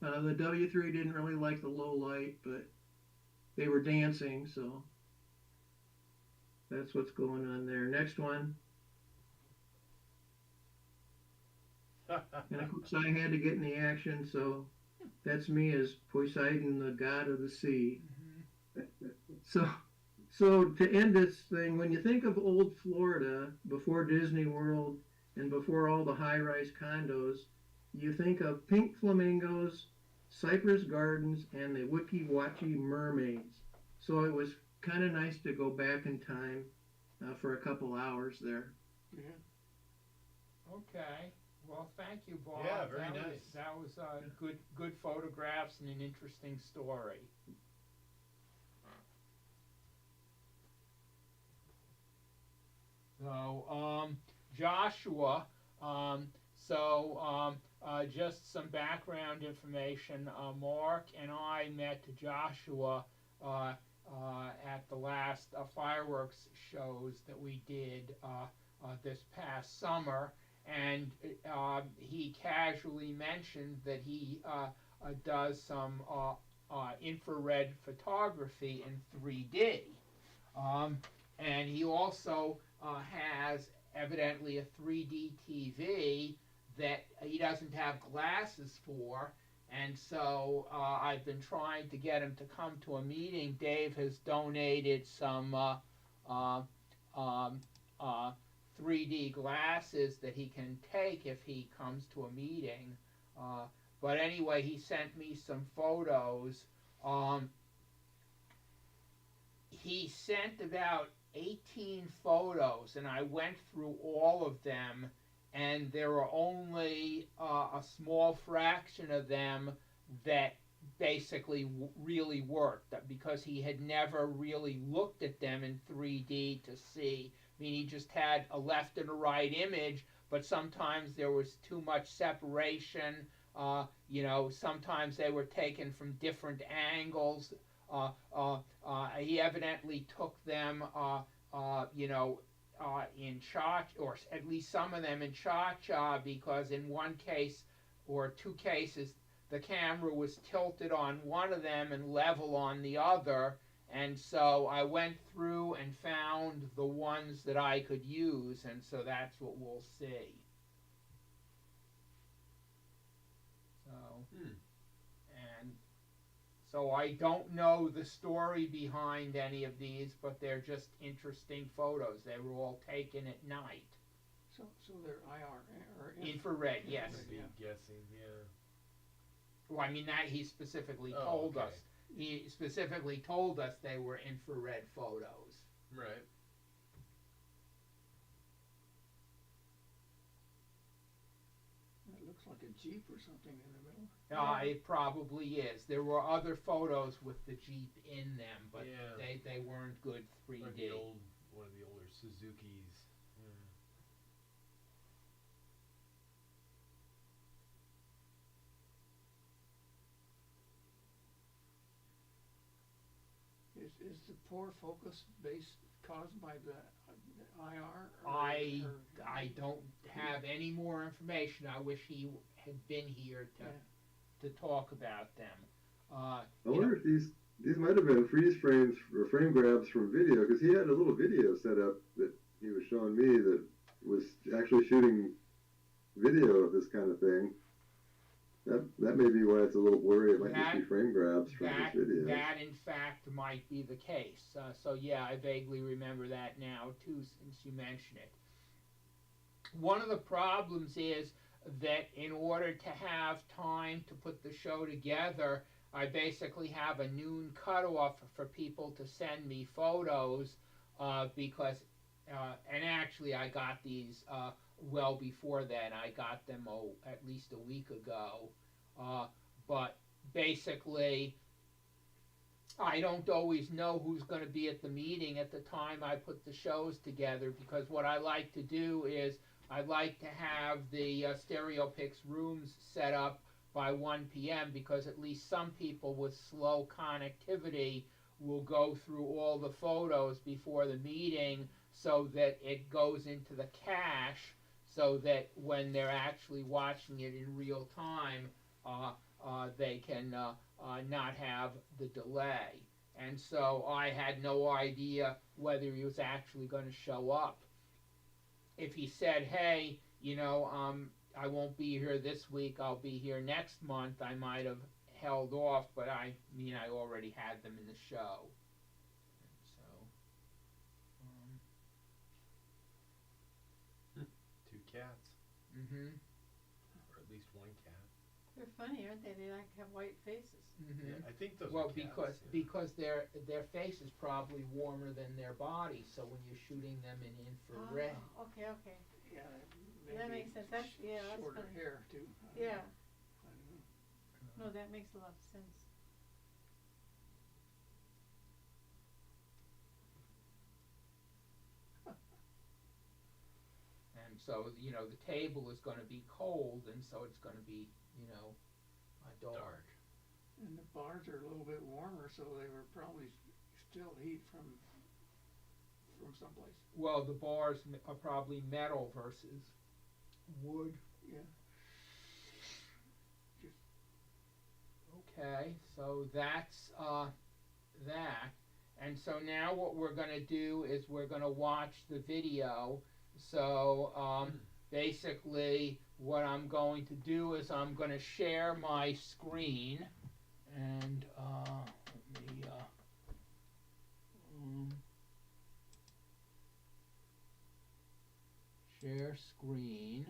The W3 didn't really like the low light, but they were dancing, so that's what's going on there. Next one. And of course I had to get in the action, so that's me as Poseidon, the god of the sea. So to end this thing, when you think of old Florida before Disney World and before all the high-rise condos, you think of pink flamingos, cypress gardens, and the Weeki Wachee mermaids. So it was kind of nice to go back in time for a couple hours there. Okay. Well, thank you, Bob. Yeah, very nice. That was good photographs and an interesting story. So, Joshua, just some background information. Mark and I met Joshua at the last fireworks shows that we did this past summer, and he casually mentioned that he does some infrared photography in 3D. And he also has evidently a 3D TV that he doesn't have glasses for. And so I've been trying to get him to come to a meeting. Dave has donated some 3D glasses that he can take if he comes to a meeting. But anyway, he sent me some photos. He sent about 18 photos, and I went through all of them, and there were only a small fraction of them that basically really worked, because he had never really looked at them in 3D to see. I mean, he just had a left and a right image, but sometimes there was too much separation. Sometimes they were taken from different angles. He evidently took them, in Cha, or at least some of them in Cha-Cha, because in one case or two cases, the camera was tilted on one of them and level on the other. And so I went through and found the ones that I could use, and so that's what we'll see. And so I don't know the story behind any of these, but they're just interesting photos. They were all taken at night. So they're IR or infrared, yes. I'd be guessing, yeah. Well, I mean, that he specifically told us. He specifically told us they were infrared photos. Right. It looks like a Jeep or something in the middle. It probably is. There were other photos with the Jeep in them, but they weren't good 3D. One of the older Suzukis. Is the poor focus caused by the IR? I don't have any more information. I wish he had been here to talk about them. I wonder if these might have been freeze frames or frame grabs from video, because he had a little video set up that he was showing me that was actually shooting video of this kind of thing. That may be why it's a little blurry. It might just be frame grabs from his video. That, in fact, might be the case. So, yeah, I vaguely remember that now, too, since you mention it. One of the problems is that in order to have time to put the show together, I basically have a noon cutoff for people to send me photos, because, and actually I got these well before then. I got them at least a week ago. But basically, I don't always know who's going to be at the meeting at the time I put the shows together, because what I like to do is I like to have the StereoPix rooms set up by 1 p.m. because at least some people with slow connectivity will go through all the photos before the meeting, so that it goes into the cache, so that when they're actually watching it in real time, they can not have the delay. And so I had no idea whether he was actually going to show up. If he said, hey, I won't be here this week, I'll be here next month, I might have held off, but I already had them in the show. So, two cats. Mm-hmm. Or at least one cat. They're funny, aren't they? They like have white faces. Mm-hmm. Yeah, I think those well, are cats. because their face is probably warmer than their body, so when you're shooting them in infrared. Oh, okay. Yeah, That makes sense. That's shorter funny. hair too. Yeah. I don't know. No, that makes a lot of sense. And so, the table is going to be cold, and so it's going to be, dark. And the bars are a little bit warmer, so they were probably still heat from someplace. Well, the bars are probably metal versus wood. Yeah. Okay, so that's that. And so now what we're going to do is we're going to watch the video So basically what I'm going to do is I'm going to share my screen, and let me share screen,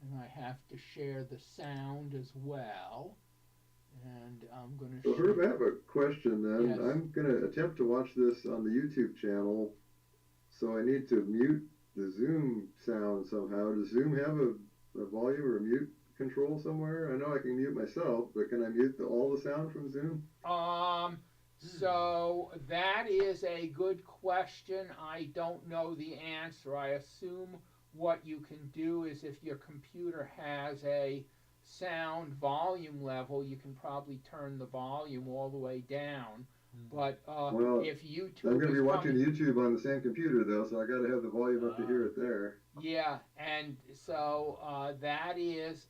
and I have to share the sound as well, and I'm going to So Herb, I have a question then. Yes. I'm going to attempt to watch this on the YouTube channel, so I need to mute the Zoom sound somehow. Does Zoom have a volume or a mute control somewhere? I know I can mute myself, but can I mute all the sound from Zoom? So that is a good question. I don't know the answer. I assume what you can do is if your computer has a sound volume level, you can probably turn the volume all the way down. But Well, if YouTube I'm going to be is watching coming- YouTube on the same computer though, so I got to have the volume up to hear it there. Yeah, and so that is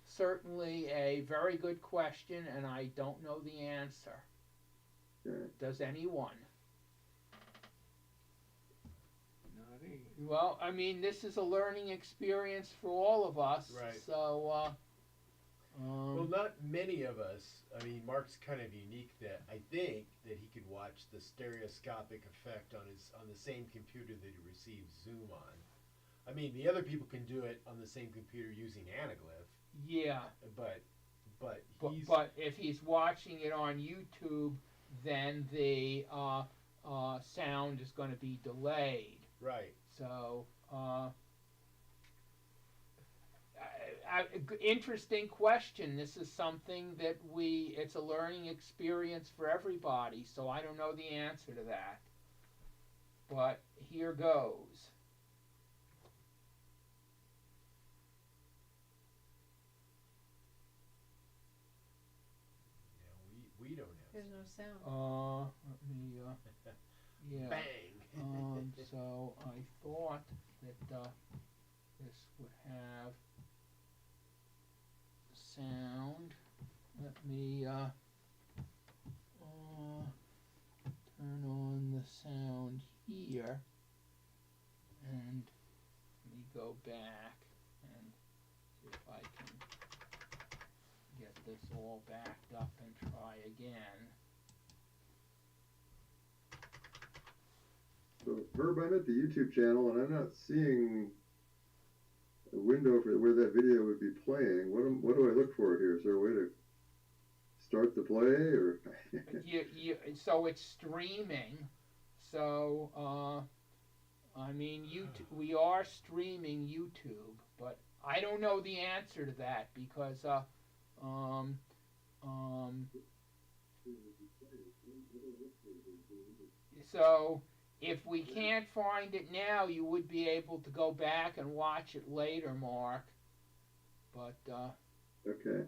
certainly a very good question, and I don't know the answer. Okay. Does anyone? Naughty. Well, I mean, this is a learning experience for all of us. Right. So, Well, not many of us. I mean, Mark's kind of unique that I think that he could watch the stereoscopic effect on the same computer that he receives Zoom on. I mean, the other people can do it on the same computer using Anaglyph. yeah. But he's But if he's watching it on YouTube, then the sound is going to be delayed. right. So, interesting question. This is something that it's a learning experience for everybody, so I don't know the answer to that. But here goes. Yeah, we don't have. There's no sound. Let me, yeah. Bang. So I thought that this would have sound. Let me turn on the sound here, and let me go back and see if I can get this all backed up and try again. So Herb, I'm at the YouTube channel and I'm not seeing a window for where that video would be playing. What do I look for here? Is there a way to start the play or? So it's streaming. So I mean, we are streaming YouTube, but I don't know the answer to that because so if we can't find it now, you would be able to go back and watch it later, Mark. But Okay.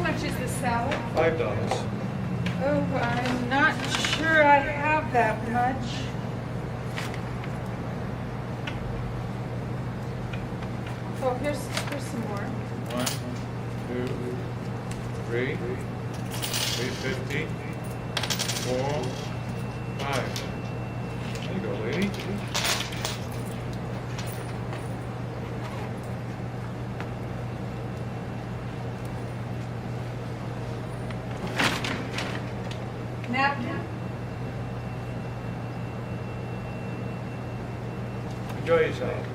much is the salad? $5. Oh, I'm not sure I have that much. Oh, here's some more. 1, 2, 3, 350, 4, 5. There you go, lady. Napkin. Enjoy yourself.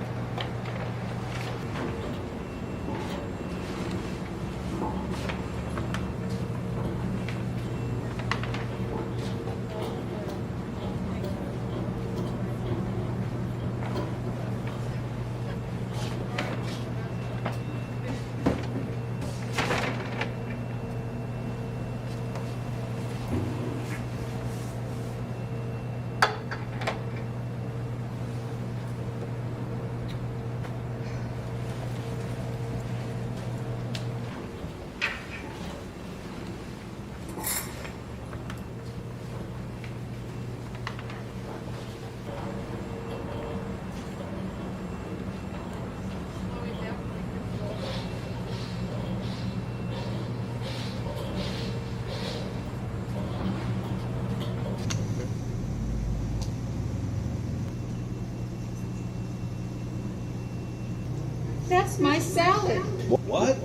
That's my salad. What?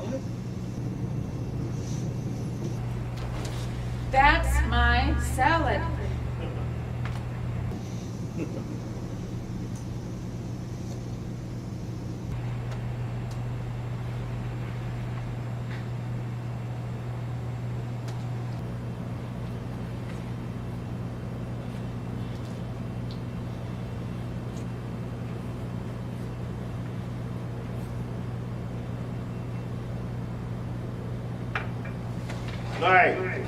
That's my salad. Right.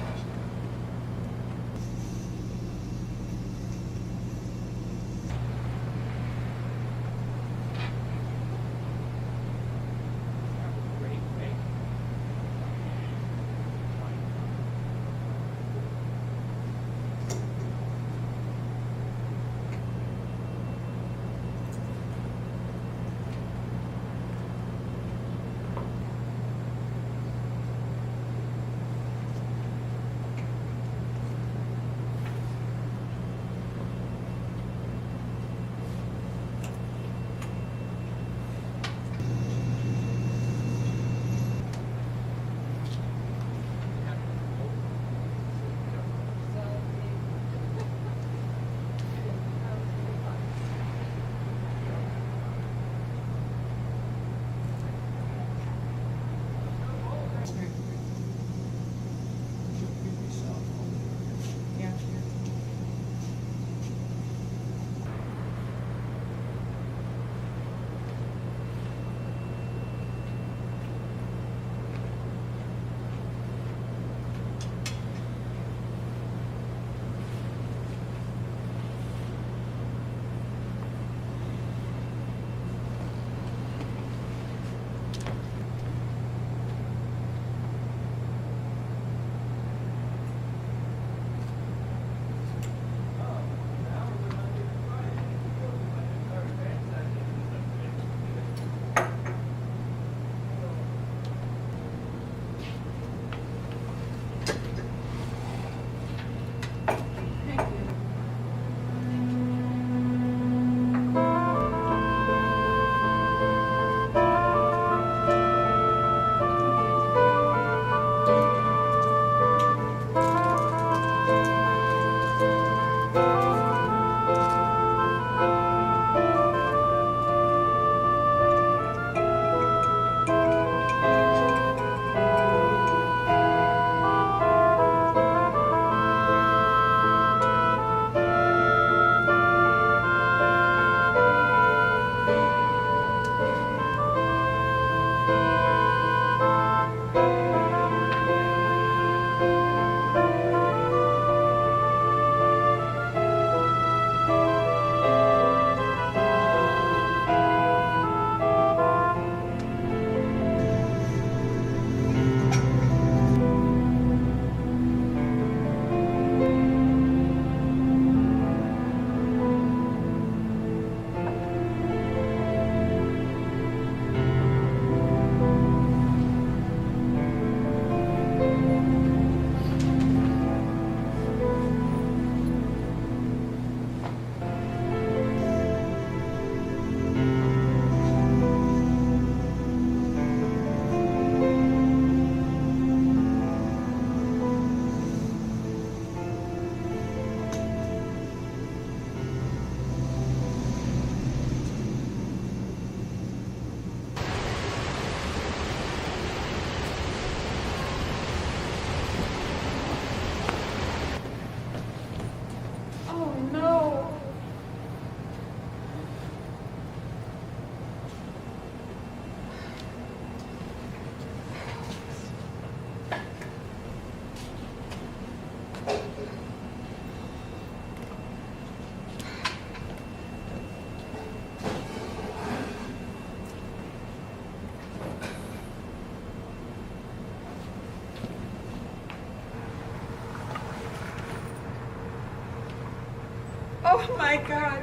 Oh my God.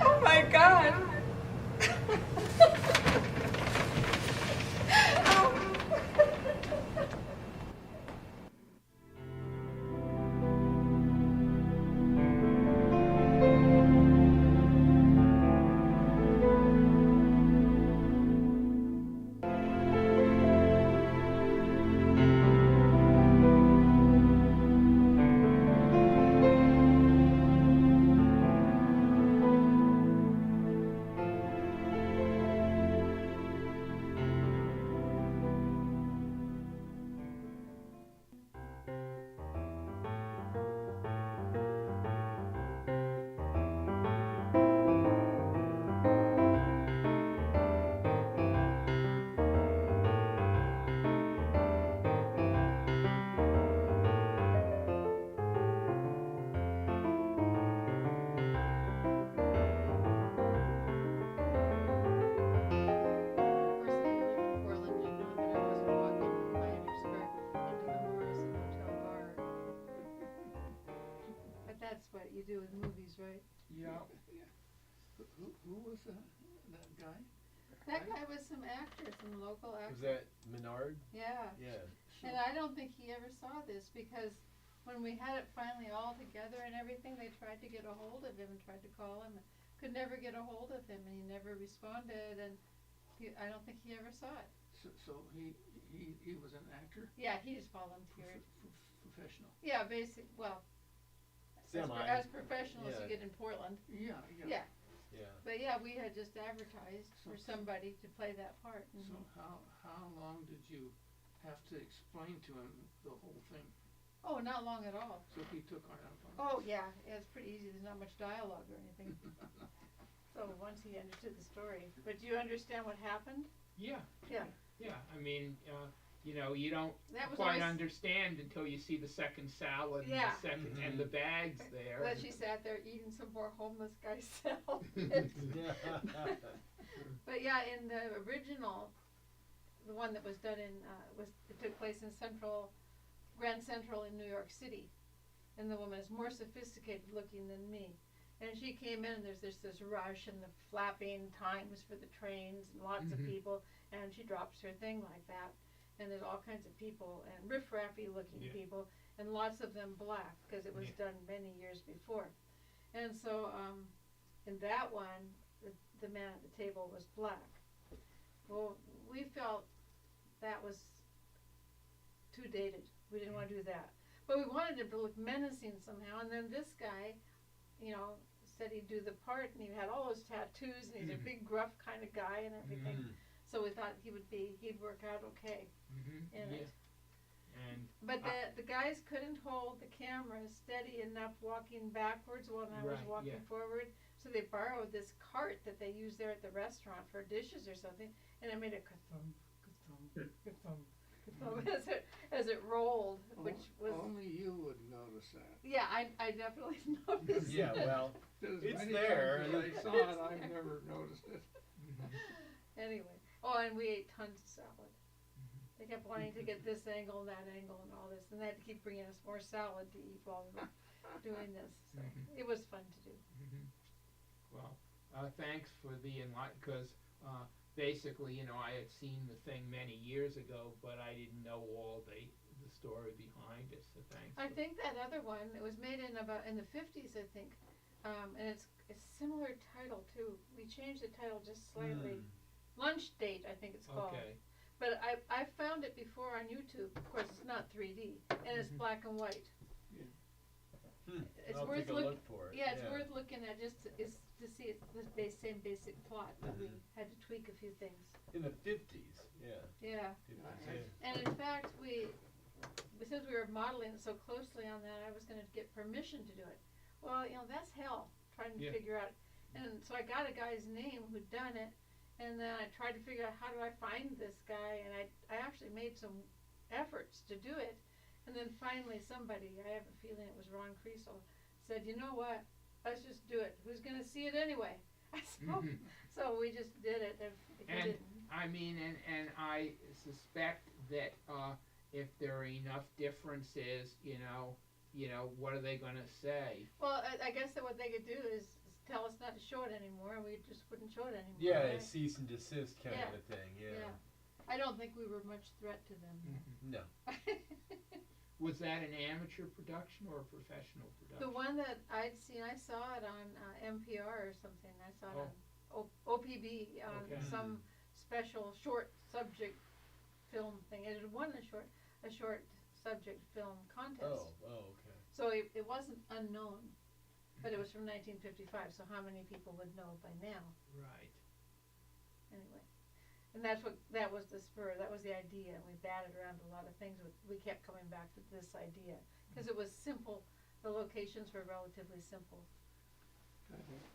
Oh my God. That's what you do with movies, right? Yeah. Who was that guy? That guy was some actor, some local actor. Was that Menard? Yeah. Yeah. And I don't think he ever saw this because when we had it finally all together and everything, they tried to get a hold of him and tried to call him, could never get a hold of him, and he never responded, and I don't think he ever saw it. So he was an actor? Yeah, he just volunteered. Professional. Yeah, well, as professional as you get in Portland. Yeah. But yeah, we had just advertised for somebody to play that part. So how long did you have to explain to him the whole thing? Oh, not long at all. So he took on it. Oh yeah, it's pretty easy. There's not much dialogue or anything. So once he understood the story. But do you understand what happened? Yeah. Yeah. Yeah. I mean, you know, you don't quite always understand until you see the second salad and the second and the bags there. But she sat there eating some more homeless guy's salad. But yeah, in the original, the one that was done in it took place in Grand Central in New York City, and the woman is more sophisticated looking than me. And she came in, and there's this rush and the flapping times for the trains and lots of people, and she drops her thing like that. And there's all kinds of people and riff-raffy looking people, and lots of them black because it was done many years before. And so in that one, the man at the table was black. Well, we felt that was too dated. We didn't want to do that. But we wanted him to look menacing somehow. And then this guy, you know, said he'd do the part, and he had all those tattoos, and he's a big gruff kind of guy and everything. So we thought he'd work out okay in it. But the guys couldn't hold the camera steady enough walking backwards when I was walking forward. So they borrowed this cart that they use there at the restaurant for dishes or something, and it made a ka-thump, ka-thump, ka-thump, ka-thump as it rolled, which was... Only you would notice that. Yeah, I definitely noticed Yeah, well, it's there. I saw it, I never noticed it. Anyway. Oh, and we ate tons of salad. They kept wanting to get this angle and that angle and all this, and they had to keep bringing us more salad to eat while we were doing this. So it was fun to do. Well, thanks for the enlightenment, because basically, you know, I had seen the thing many years ago, but I didn't know all the story behind it. So thanks. I think that other one, it was made in the 50s, I think, and it's a similar title too. We changed the title just slightly. Lunch Date, I think it's called. Okay. But I found it before on YouTube. Of course, it's not 3D, and it's black and white. It's worth look for it. Yeah, it's worth looking at just to see it's the same basic plot, but we had to tweak a few things. In the 50s, yeah. Yeah. And in fact, since we were modeling it so closely on that, I was going to get permission to do it. Well, you know, that's hell, trying to figure out. And so I got a guy's name who'd done it. And then I tried to figure out how do I find this guy, and I actually made some efforts to do it. And then finally somebody, I have a feeling it was Ron Creasel, said, you know what, let's just do it. Who's going to see it anyway? So we just did it. And I mean, and I suspect that if there are enough differences, you know, what are they gonna say? Well, I guess that what they could do is tell us not to show it anymore, and we just wouldn't show it anymore. Yeah, right? cease and desist kind of a thing. Yeah. I don't think we were much threat to them. No. Was that an amateur production or a professional production? The one that I'd seen, I saw it on NPR or something. I saw it on OPB on some special short subject film thing. It had won a short subject film contest. Oh, okay. So it wasn't unknown, but it was from 1955. So how many people would know by now? Right. Anyway. And that was the spur, that was the idea, and we batted around a lot of things, we kept coming back to this idea, because it was simple, the locations were relatively simple. I think,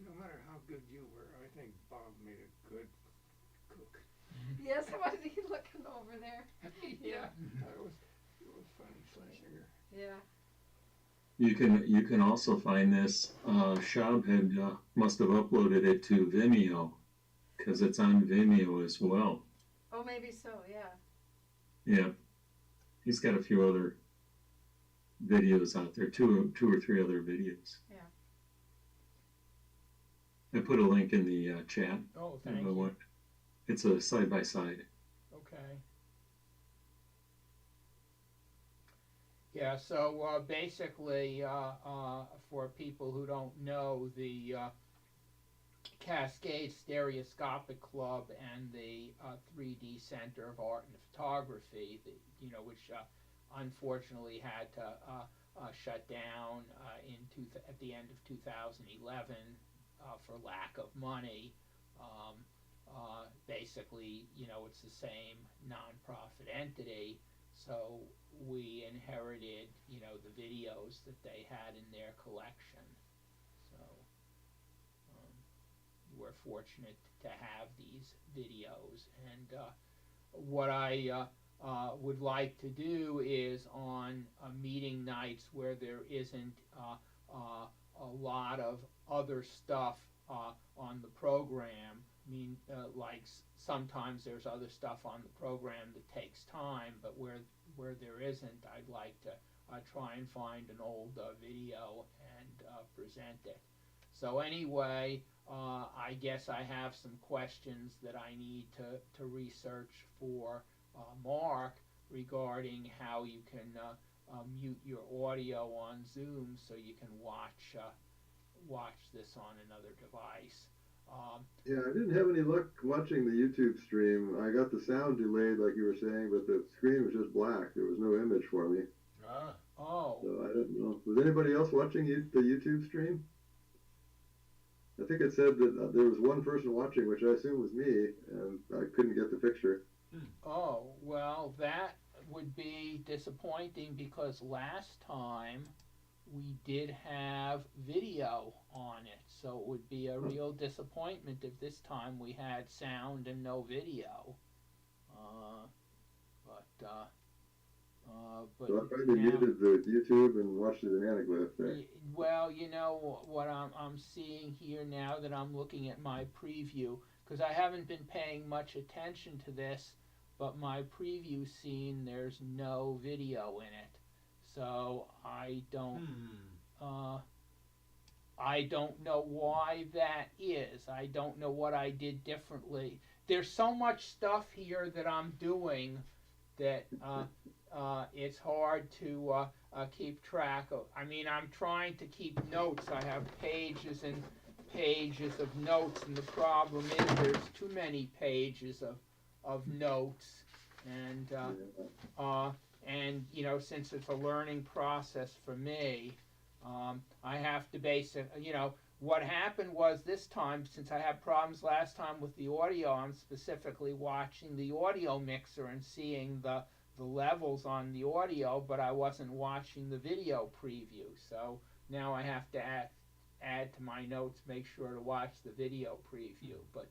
no matter how good you were, I think Bob made a good cook. Yes, was he looking over there? Yeah, it was funny, Schlesinger. Yeah. You can also find this, Shab must have uploaded it to Vimeo, because it's on Vimeo as well. Oh, maybe so, yeah. Yeah. He's got a few other videos out there, two or three other videos. Yeah. I put a link in the chat. Oh, thank you. It's a side-by-side. Okay. Yeah, so basically, for people who don't know, the Cascade Stereoscopic Club and the 3D Center of Art and Photography, which unfortunately had to shut down at the end of 2011 for lack of money. Basically, it's the same nonprofit entity, so we inherited, the videos that they had in their collection. So we're fortunate to have these videos, and what I would like to do is on meeting nights where there isn't a lot of other stuff on the program. I mean, sometimes there's other stuff on the program that takes time, but where there isn't, I'd like to try and find an old video and present it. So anyway, I guess I have some questions that I need to research for Mark regarding how you can mute your audio on Zoom so you can watch this on another device. Yeah, I didn't have any luck watching the YouTube stream. I got the sound delayed, like you were saying, but the screen was just black. There was no image for me. Oh. So I don't know. Was anybody else watching the YouTube stream? I think it said that there was one person watching, which I assume was me, and I couldn't get the picture. Oh, well, that would be disappointing because last time we did have video on it, so it would be a real disappointment if this time we had sound and no video. But So I finally muted the YouTube and watched it in Anaglyph there. Well, what I'm seeing here now that I'm looking at my preview, because I haven't been paying much attention to this, but my preview scene, there's no video in it. So I don't know why that is. I don't know what I did differently. There's so much stuff here that I'm doing that it's hard to keep track of. I mean, I'm trying to keep notes. I have pages and pages of notes, and the problem is there's too many pages of notes, and since it's a learning process for me, I have to base it. What happened was this time, since I had problems last time with the audio, I'm specifically watching the audio mixer and seeing the levels on the audio, but I wasn't watching the video preview. So now I have to add to my notes, make sure to watch the video preview. But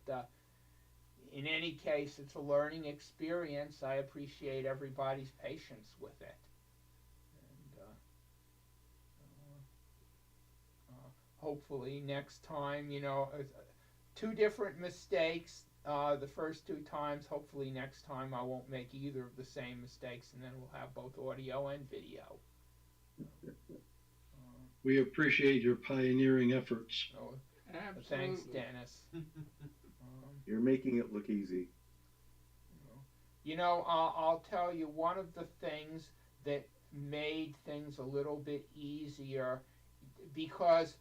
in any case, it's a learning experience. I appreciate everybody's patience with it. Hopefully next time, two different mistakes the first two times. Hopefully next time I won't make either of the same mistakes, and then we'll have both audio and video. We appreciate your pioneering efforts. So, Absolutely. thanks, Dennis. You're making it look easy. You know, I'll tell you, one of the things that made things a little bit easier, because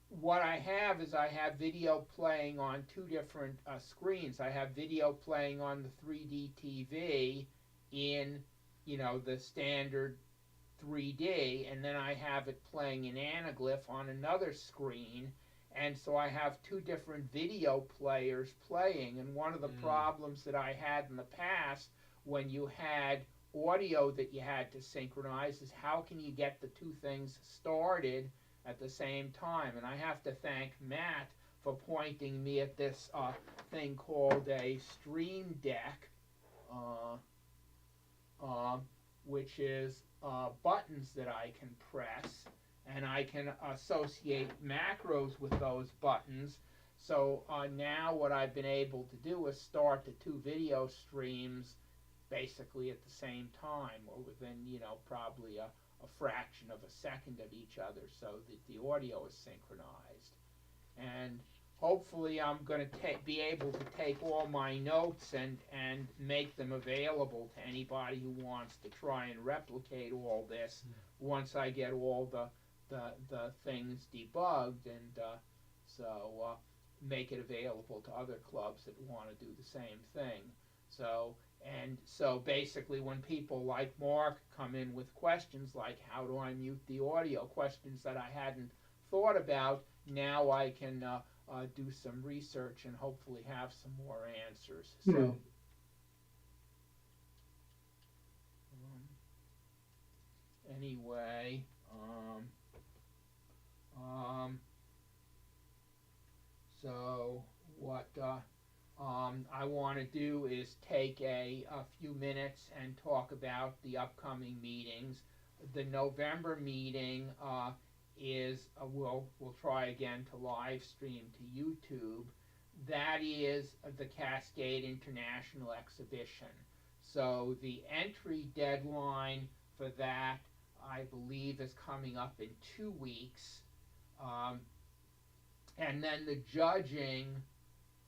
what I have is I have video playing on two different screens. I have video playing on the 3D TV in, you know, the standard 3D, and then I have it playing in anaglyph on another screen. And so I have two different video players playing, and one of the problems that I had in the past when you had audio that you had to synchronize is how can you get the two things started at the same time? And I have to thank Matt for pointing me at this thing called a Stream Deck, which is buttons that I can press, and I can associate macros with those buttons. So now what I've been able to do is start the two video streams basically at the same time, or within, you know, probably a fraction of a second of each other, so that the audio is synchronized. And hopefully I'm going to be able to take all my notes and make them available to anybody who wants to try and replicate all this once I get all the things debugged, and so make it available to other clubs that want to do the same thing. So basically when people like Mark come in with questions like how do I mute the audio, questions that I hadn't thought about, now I can do some research and hopefully have some more answers. So anyway, so what I want to do is take a few minutes and talk about the upcoming meetings. The November meeting is we'll try again to live stream to YouTube. That is the Cascade International Exhibition. So the entry deadline for that, I believe, is coming up in 2 weeks. And then the judging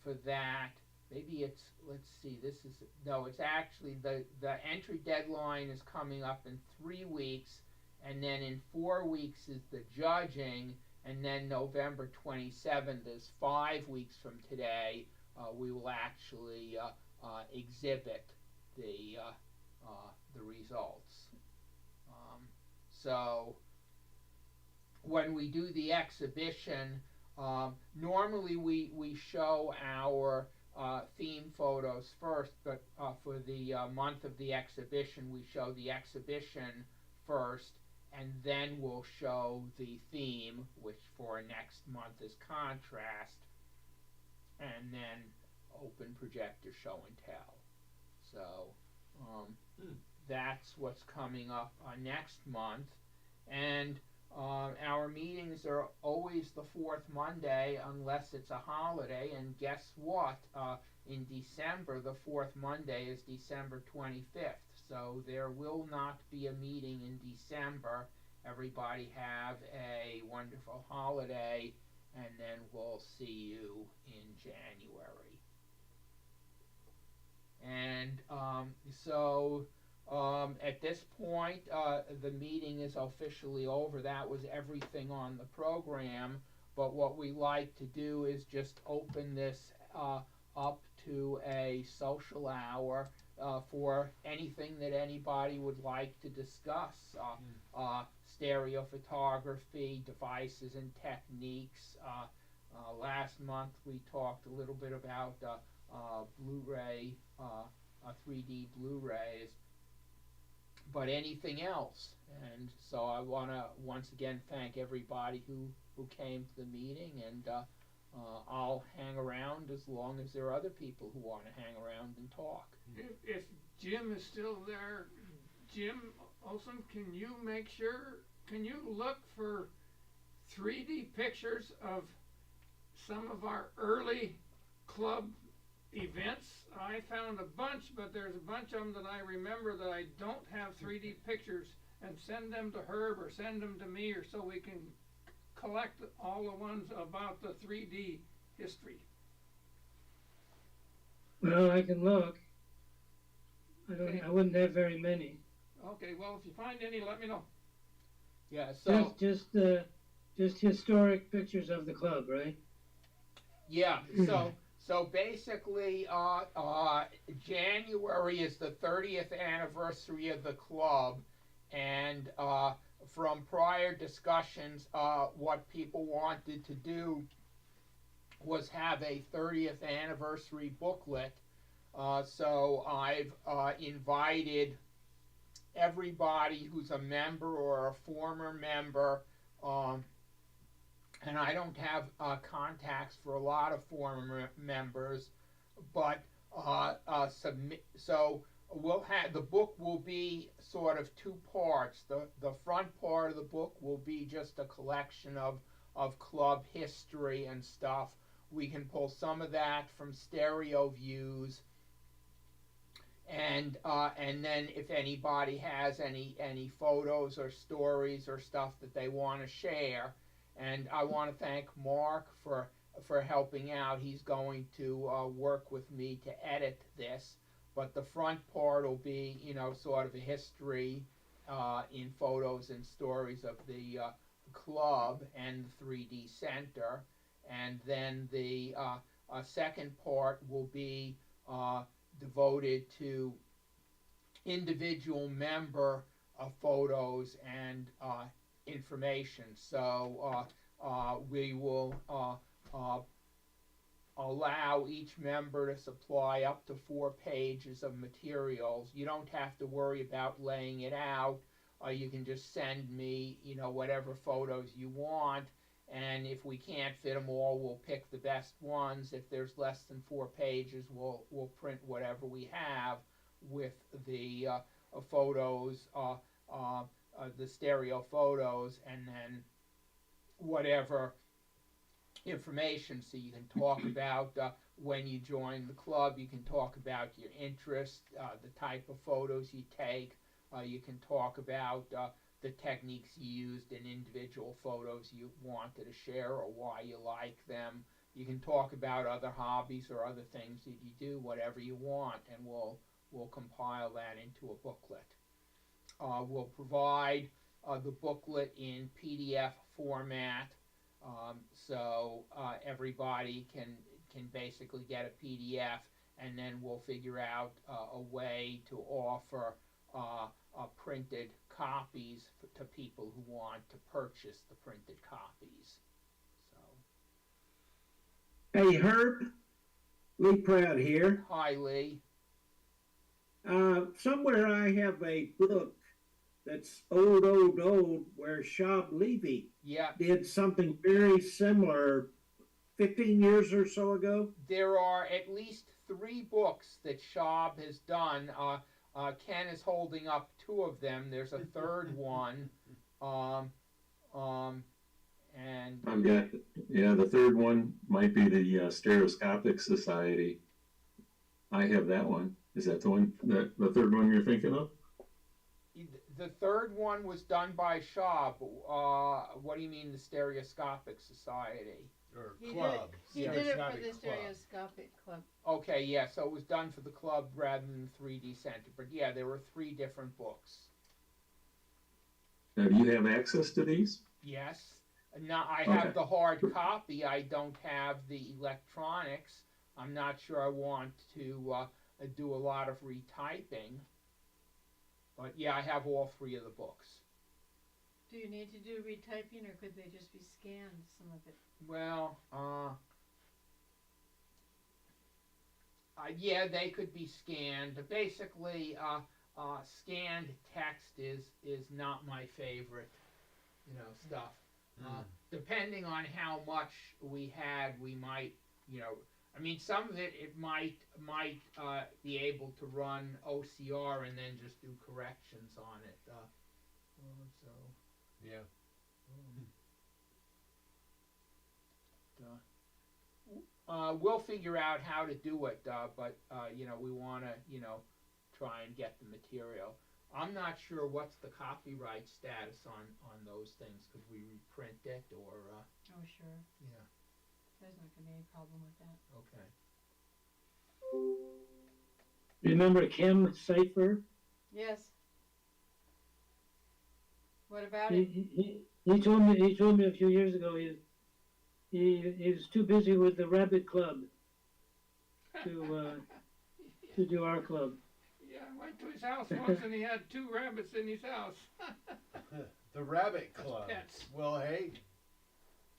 for that, maybe it's, let's see, it's actually, the entry deadline is coming up in 3 weeks, and then in 4 weeks is the judging, and then November 27th is 5 weeks from today, we will actually exhibit the results. So when we do the exhibition, normally we show our theme photos first, but for the month of the exhibition, we show the exhibition first, and then we'll show the theme, which for next month is contrast, and then open projector show and tell. So that's what's coming up next month. And our meetings are always the fourth Monday unless it's a holiday, and guess what? In December, the fourth Monday is December 25th, so there will not be a meeting in December. Everybody have a wonderful holiday, and then we'll see you in January. And at this point, the meeting is officially over. That was everything on the program. But what we like to do is just open this up to a social hour for anything that anybody would like to discuss. Stereo photography, devices and techniques. Last month we talked a little bit about Blu-ray, 3D Blu-rays. But anything else. And so I want to once again thank everybody who came to the meeting, and I'll hang around as long as there are other people who want to hang around and talk. If Jim is still there, Jim Olson, can you look for 3D pictures of some of our early club events? I found a bunch, but there's a bunch of them that I remember that I don't have 3D pictures, and send them to Herb or send them to me, or so we can collect all the ones about the 3D history? Well, I can look. Okay. I wouldn't have very many. Okay, well, if you find any, let me know. Yeah, so Just historic pictures of the club, right? yeah, so basically, January is the 30th anniversary of the club, and from prior discussions, what people wanted to do was have a 30th anniversary booklet. So I've invited everybody who's a member or a former member, and I don't have contacts for a lot of former members, but so we'll have, the book will be sort of two parts. The front part of the book will be just a collection of club history and stuff. We can pull some of that from stereo views, and then if anybody has any photos or stories or stuff that they want to share. And I want to thank Mark for helping out. He's going to work with me to edit this, but the front part will be, you know, sort of a history in photos and stories of the club and the 3D center, and then the second part will be devoted to individual member photos and information. So we will allow each member to supply up to 4 pages of materials. You don't have to worry about laying it out. You can just send me, you know, whatever photos you want, and if we can't fit them all, we'll pick the best ones. If there's less than 4 pages, we'll print whatever we have with the photos, the stereo photos, and then whatever information, so you can talk about when you join the club, you can talk about your interest, the type of photos you take, you can talk about the techniques you used in individual photos you wanted to share or why you like them. You can talk about other hobbies or other things that you do, whatever you want, and we'll compile that into a booklet. We'll provide the booklet in PDF format, so everybody can basically get a PDF, and then we'll figure out a way to offer printed copies to people who want to purchase the printed copies. So. Hey, Herb, Lee Pratt here. Hi, Lee. Somewhere I have a book that's old, where Shab Levy did something very similar 15 years or so ago. There are at least 3 books that Shab has done. Ken is holding up 2 of them. There's a third one. And I've got, the third one might be the Stereoscopic Society. I have that one. Is that the one, the third one you're thinking of? The third one was done by Shab. What do you mean, the Stereoscopic Society? Or He club. Did it, he did it for the Stereoscopic Club. Okay, yeah, so it was done for the club rather than the 3D Center. But yeah, there were 3 different books. Now, do you have access to these? Yes. Now, I have the hard copy. I don't have the electronics. I'm not sure I want to do a lot of retyping. But yeah, I have all 3 of the books. Do you need to do retyping, or could they just be scanned, some of it? Well, yeah, they could be scanned. Basically, scanned text is not my favorite, stuff. Depending on how much we had, we might, I mean, some of it might be able to run OCR and then just do corrections on it. So yeah. We'll figure out how to do it, but we want to, try and get the material. I'm not sure what's the copyright status on those things. Could we reprint it or? Oh, sure. Yeah. There's not gonna be any problem with that. Okay. Remember Kim Cipher? Yes. What about it? He told me a few years ago he was too busy with the Rabbit Club to do our club. Yeah, I went to his house once and he had 2 rabbits in his house. The Rabbit Club. Pets. Well, hey.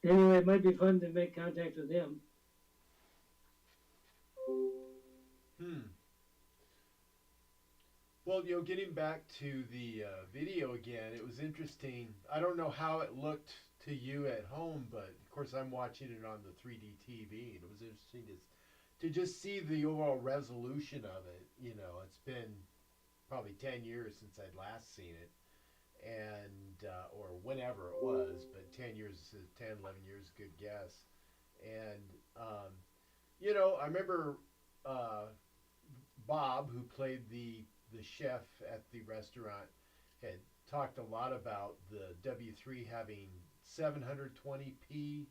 Anyway, it might be fun to make contact with him. Well, getting back to the video again, it was interesting. I don't know how it looked to you at home, but of course I'm watching it on the 3D TV, and it was interesting to just see the overall resolution of it. It's been probably 10 years since I'd last seen it, and or whenever it was, but 10 years, 10, 11 years, good guess. And I remember Bob, who played the chef at the restaurant, had talked a lot about the W3 having 720p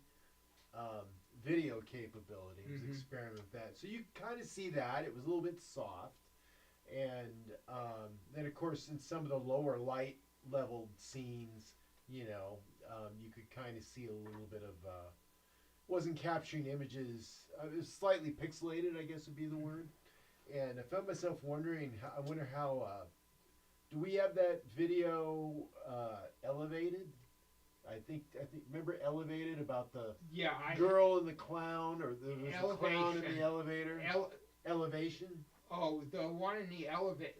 video capability. He was experimenting with that. So you kind of see that. It was a little bit soft. And then, of course, in some of the lower light leveled scenes, you could kind of see a little bit of, wasn't capturing images. It was slightly pixelated, I guess would be the word. And I found myself wondering, I wonder how, do we have that video elevated? I think, remember Elevated, about the girl and the clown, or there was a clown in the elevator? Elevation? Oh, the one in the elevator.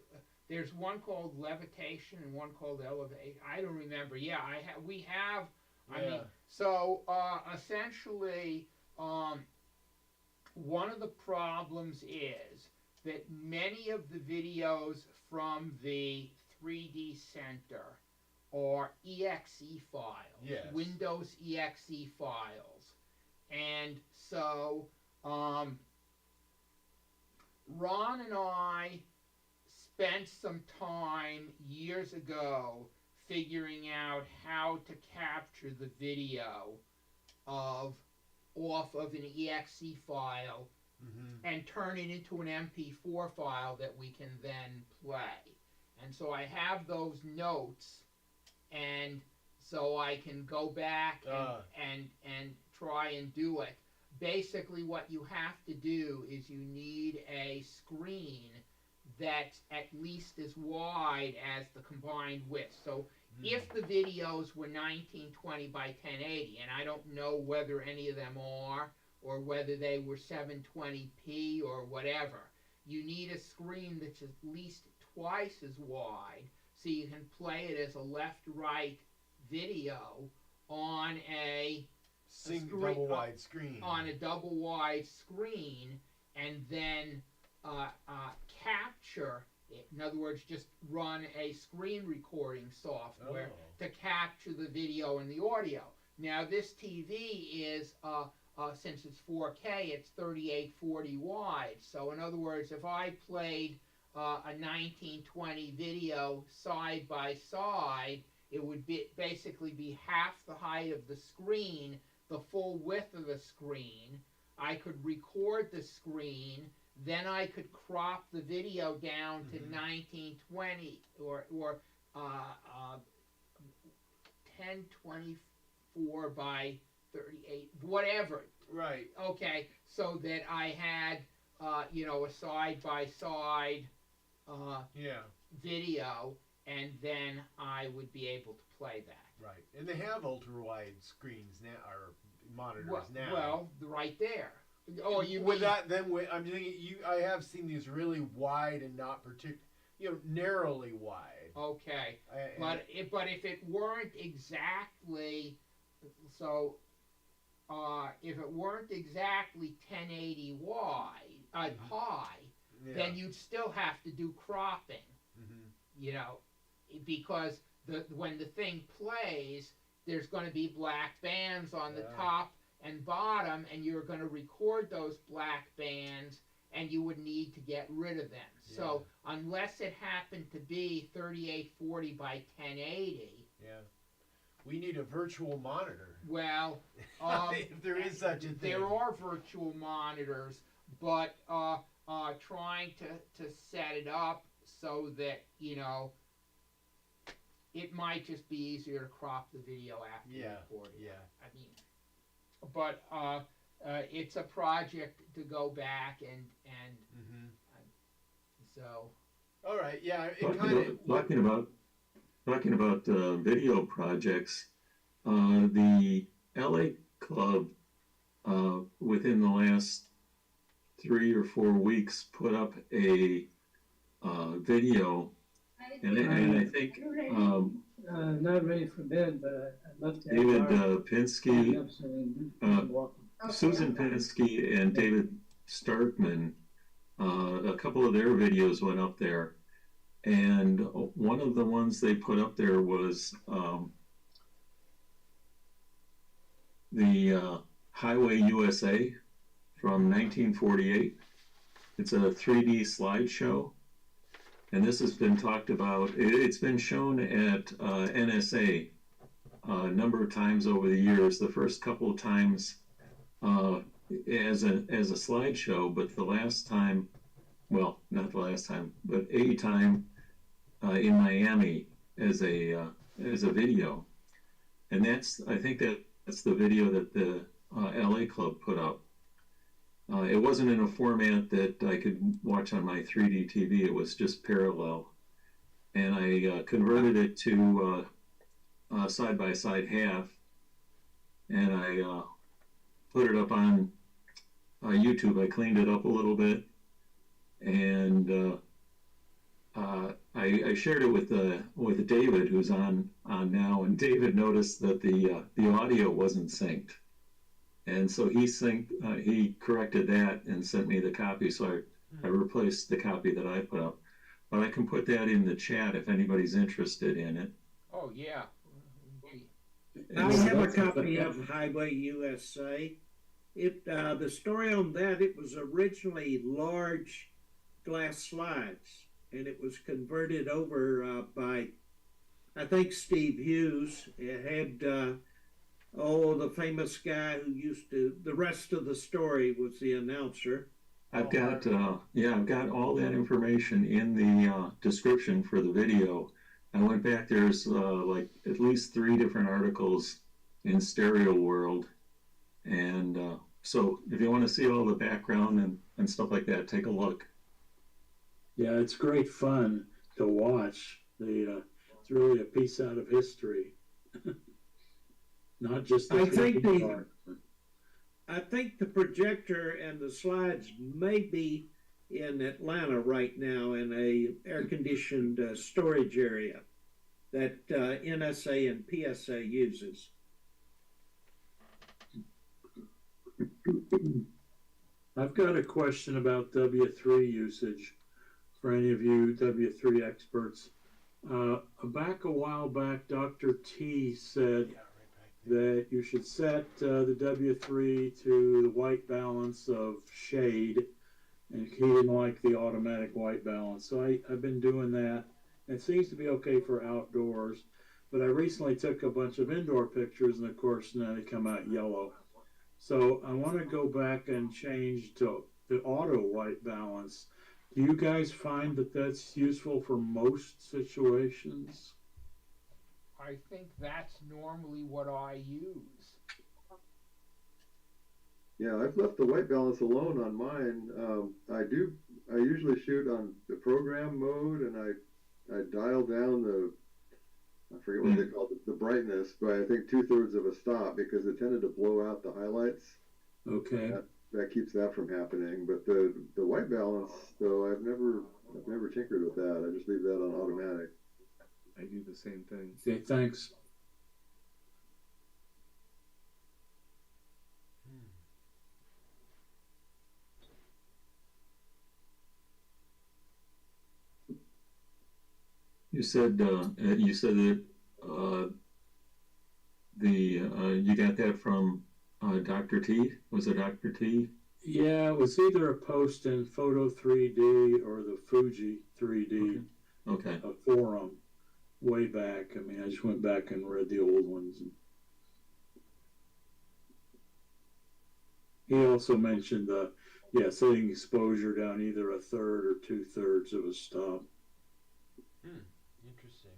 There's one called Levitation and one called Elevate. I don't remember. Yeah, we have. I mean, so essentially, one of the problems is that many of the videos from the 3D Center are exe files, Windows exe files. And so Ron and I spent some time years ago figuring out how to capture the video off of an exe file and turn it into an MP4 file that we can then play. And so I have those notes, and so I can go back and try and do it. Basically what you have to do is you need a screen that's at least as wide as the combined width. So if the videos were 1920 by 1080, and I don't know whether any of them are, or whether they were 720p or whatever, you need a screen that's at least twice as wide so you can play it as a left-right video on a double wide screen. On a double wide screen, and then capture it. In other words, just run a screen recording software to capture the video and the audio. Now this TV is since it's 4K, it's 3840 wide. So in other words, if I played a 1920 video side by side, it would basically be half the height of the screen, the full width of the screen. I could record the screen, then I could crop the video down to 1920 or 1024 by 38, whatever. Right. Okay, so that I had, a side-by-side video, and then I would be able to play that. Right, and they have ultra-wide screens now, or monitors now. Well, right there. Oh, you with that? Then I'm thinking I have seen these really wide and not narrowly wide. Okay, but if it weren't exactly so. If it weren't exactly 1080 wide, high, then you'd still have to do cropping. Because when the thing plays, there's going to be black bands on the top and bottom, and you're going to record those black bands, and you would need to get rid of them. So unless it happened to be 3840 by 1080. Yeah. We need a virtual monitor. Well, if there is such a thing. There are virtual monitors, but trying to set it up so that, you know, it might just be easier to crop the video after you record it. I mean, but it's a project to go back and so. All right, yeah. Talking about video projects, the LA Club within the last 3 or 4 weeks put up a video, and I think not ready for bed, but I'd love to. David Pinsky, Susan Pinsky, and David Starkman, a couple of their videos went up there, and one of the ones they put up there was the Highway USA from 1948. It's a 3D slideshow, and this has been talked about. It's been shown at NSA a number of times over the years. The first couple of times as a slideshow, but the last time, well, not the last time, but a time in Miami as a video, and I think that's the video that the LA Club put up. It wasn't in a format that I could watch on my 3D TV. It was just parallel, and I converted it to side-by-side half, and I put it up on YouTube. I cleaned it up a little bit, and I shared it with David, who's on now, and David noticed that the audio wasn't synced, and so he corrected that and sent me the copy. So I replaced the copy that I put up, but I can put that in the chat if anybody's interested in it. Oh yeah. I have a copy of Highway USA. The story on that, it was originally large glass slides, and it was converted over by, I think, Steve Hughes. It had, the famous guy who used to, the rest of the story was the announcer. I've got all that information in the description for the video. I went back, there's like at least 3 different articles in Stereo World, and so if you want to see all the background and stuff like that, take a look. Yeah, it's great fun to watch. It's really a piece out of history. Not just the I think the projector and the slides may be in Atlanta right now in a air-conditioned storage area that NSA and PSA uses. I've got a question about W3 usage for any of you W3 experts. Back a while back, Dr. T said that you should set the W3 to the white balance of shade, and he didn't like the automatic white balance. So I've been doing that. It seems to be okay for outdoors, but I recently took a bunch of indoor pictures, and of course now they come out yellow. So I want to go back and change to the auto white balance. Do you guys find that that's useful for most situations? I think that's normally what I use. Yeah, I've left the white balance alone on mine. I usually shoot on the program mode, and I dial down I forget what they call it, the brightness by, I think, 2/3 of a stop, because it tended to blow out the highlights. Okay. That keeps that from happening. But the white balance, though, I've never tinkered with that. I just leave that on automatic. I do the same thing. Okay, thanks. You said that you got that from Dr. T. Was it Dr. T? Yeah, it was either a post in Photo 3D or the Fuji 3D Okay. forum way back. I mean, I just went back and read the old ones. And he also mentioned setting exposure down either a third or 2/3 of a stop. Interesting.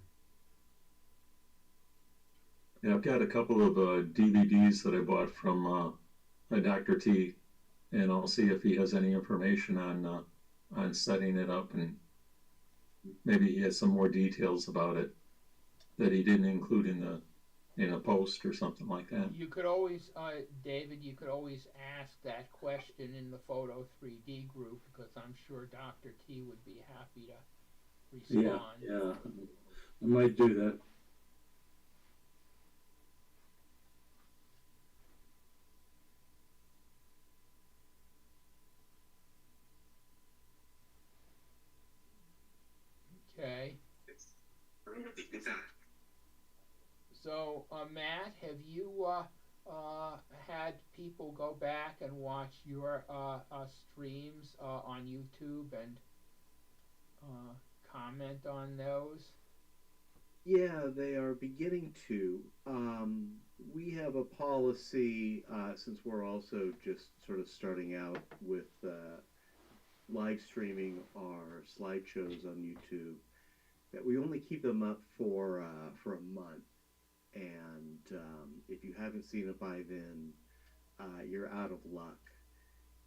Yeah, I've got a couple of DVDs that I bought from Dr. T, and I'll see if he has any information on setting it up, and maybe he has some more details about it that he didn't include in a post or something like that. You could always, David, you could always ask that question in the Photo 3D group, because I'm sure Dr. T would be happy to respond. Yeah, I might do that. Okay. So, Matt, have you had people go back and watch your streams on YouTube and comment on those? Yeah, they are beginning to. We have a policy, since we're also just sort of starting out with live streaming our slideshows on YouTube, that we only keep them up for a month. And if you haven't seen it by then, you're out of luck.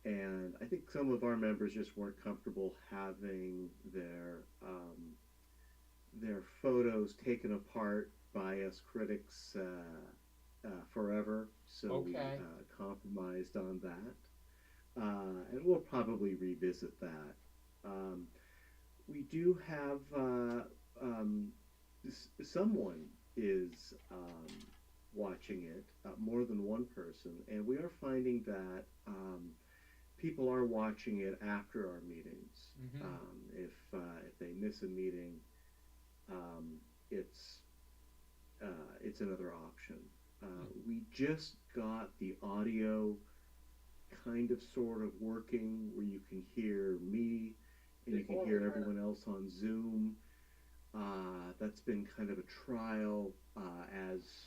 And I think some of our members just weren't comfortable having their taken apart by us critics forever. So we compromised on that. And we'll probably revisit that. We do have someone is watching it, more than one person, and we are finding that people are watching it after our meetings. If they miss a meeting, it's another option. We just got the audio kind of sort of working, where you can hear me and you can hear everyone else on Zoom. That's been kind of a trial, as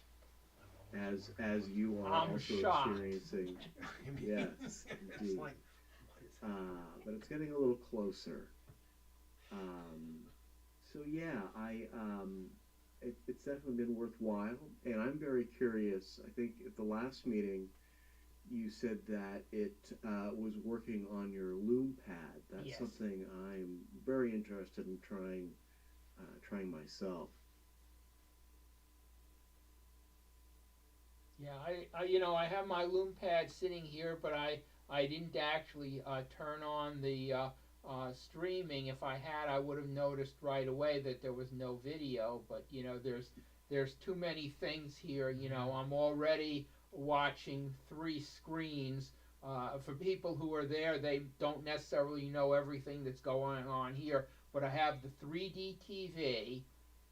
you are also experiencing. Yes, indeed. But it's getting a little closer. So yeah, it's definitely been worthwhile, and I'm very curious. I think at the last meeting, you said that it was working on your Lume Pad. That's something I'm very interested in trying myself. Yeah, I have my Lume Pad sitting here, but I didn't actually turn on the streaming. If I had, I would have noticed right away that there was no video. But there's too many things here. I'm already watching 3 screens. For people who are there, they don't necessarily know everything that's going on here. But I have the 3D TV,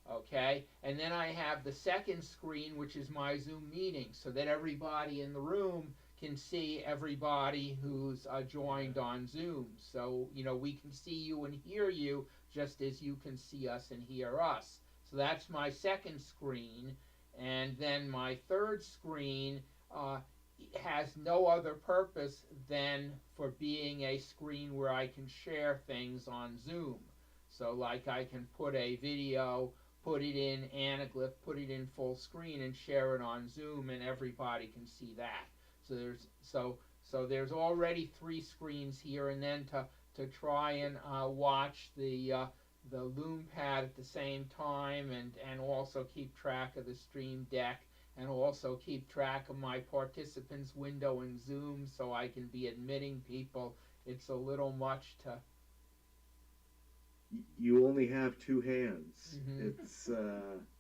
okay, and then I have the second screen, which is my Zoom meeting, so that everybody in the room can see everybody who's joined on Zoom. So, we can see you and hear you just as you can see us and hear us. So that's my second screen. And then my third screen has no other purpose than for being a screen where I can share things on Zoom. So like I can put a video, put it in Anaglyph, put it in full screen and share it on Zoom, and everybody can see that. So there's already 3 screens here, and then to try and watch the Lume Pad at the same time, and also keep track of the Stream Deck, and also keep track of my participants window in Zoom so I can be admitting people. It's a little much to... You only have 2 hands.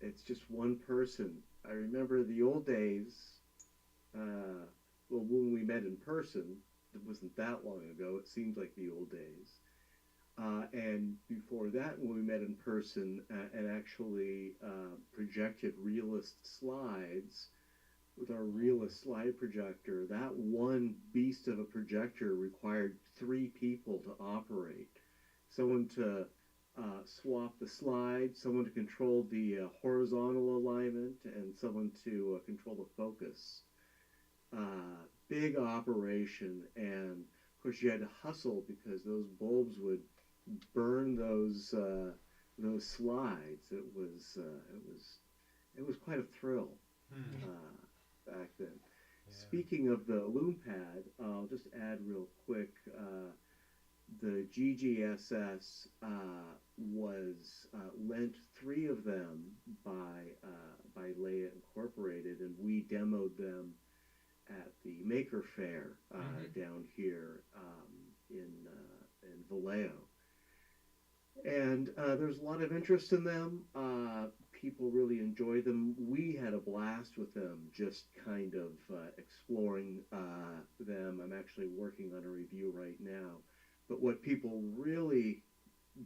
It's just one person. I remember the old days, when we met in person. It wasn't that long ago. It seems like the old days. And before that, when we met in person and actually projected realist slides, with our realist slide projector, that one beast of a projector required 3 people to operate. Someone to swap the slide, someone to control the horizontal alignment, and someone to control the focus. Big operation, and of course you had to hustle because those bulbs would burn those slides. It was quite a thrill back then. Yeah. Speaking of the Lume Pad, I'll just add real quick. The GGSS was lent 3 of them by Leia Incorporated, and we demoed them at the Maker Fair down here in Vallejo. And there's a lot of interest in them. People really enjoy them. We had a blast with them, just kind of exploring them. I'm actually working on a review right now. But what people really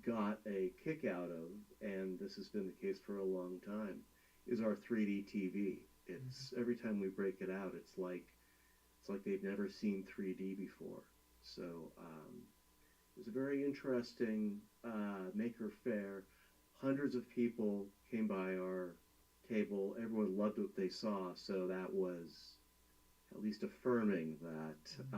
got a kick out of, and this has been the case for a long time, is our 3D TV. It's every time we break it out, it's like they've never seen 3D before. So it was a very interesting Maker Fair. Hundreds of people came by our table. Everyone loved what they saw, so that was at least affirming that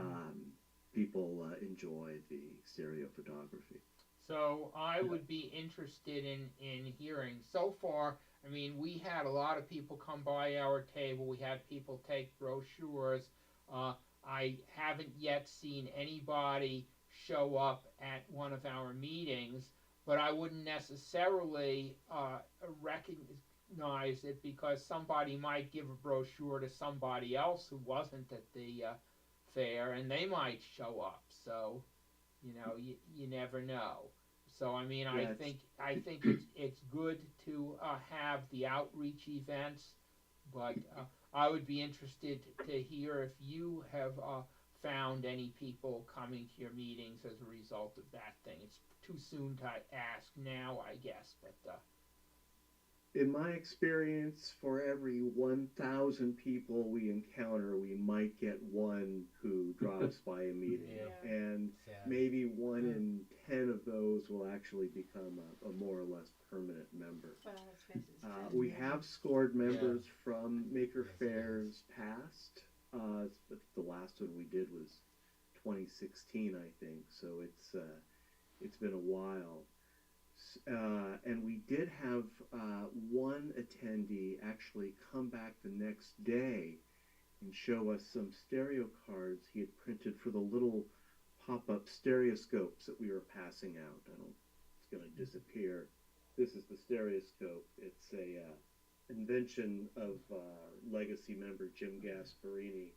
people enjoy the stereo photography. So I would be interested in hearing. So far, I mean, we had a lot of people come by our table. We had people take brochures. I haven't yet seen anybody show up at one of our meetings, but I wouldn't necessarily recognize it because somebody might give a brochure to somebody else who wasn't at the fair, and they might show up. So, you know, you never know. So I mean, Yes. I think it's good to have the outreach events, but I would be interested to hear if you have found any people coming to your meetings as a result of that thing. It's too soon to ask now, I guess, but in my experience, for every 1,000 people we encounter, we might get one who drops by a meeting. Yeah. And maybe 1 in 10 of those will actually become a more or less permanent member. Well, let's face it, it's true. We have scored members from Maker Fairs past. The last one we did was 2016, I think, so it's been a while. And we did have one attendee actually come back the next day and show us some stereo cards he had printed for the little pop-up stereoscopes that we were passing out. It's going to disappear. This is the stereoscope. It's a invention of legacy member Jim Gasparini.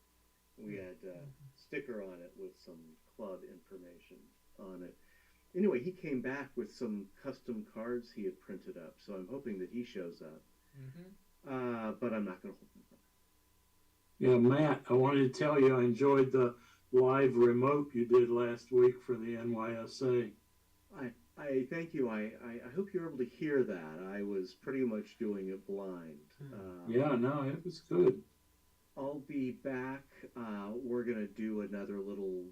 We had a sticker on it with some club information on it. Anyway, he came back with some custom cards he had printed up, so I'm hoping that he shows up. But I'm not going to hold him. Yeah, Matt, I wanted to tell you I enjoyed the live remote you did last week for the NYSA. I thank you. I hope you were able to hear that. I was pretty much doing it blind. Yeah, no, it was good. I'll be back. We're going to do another little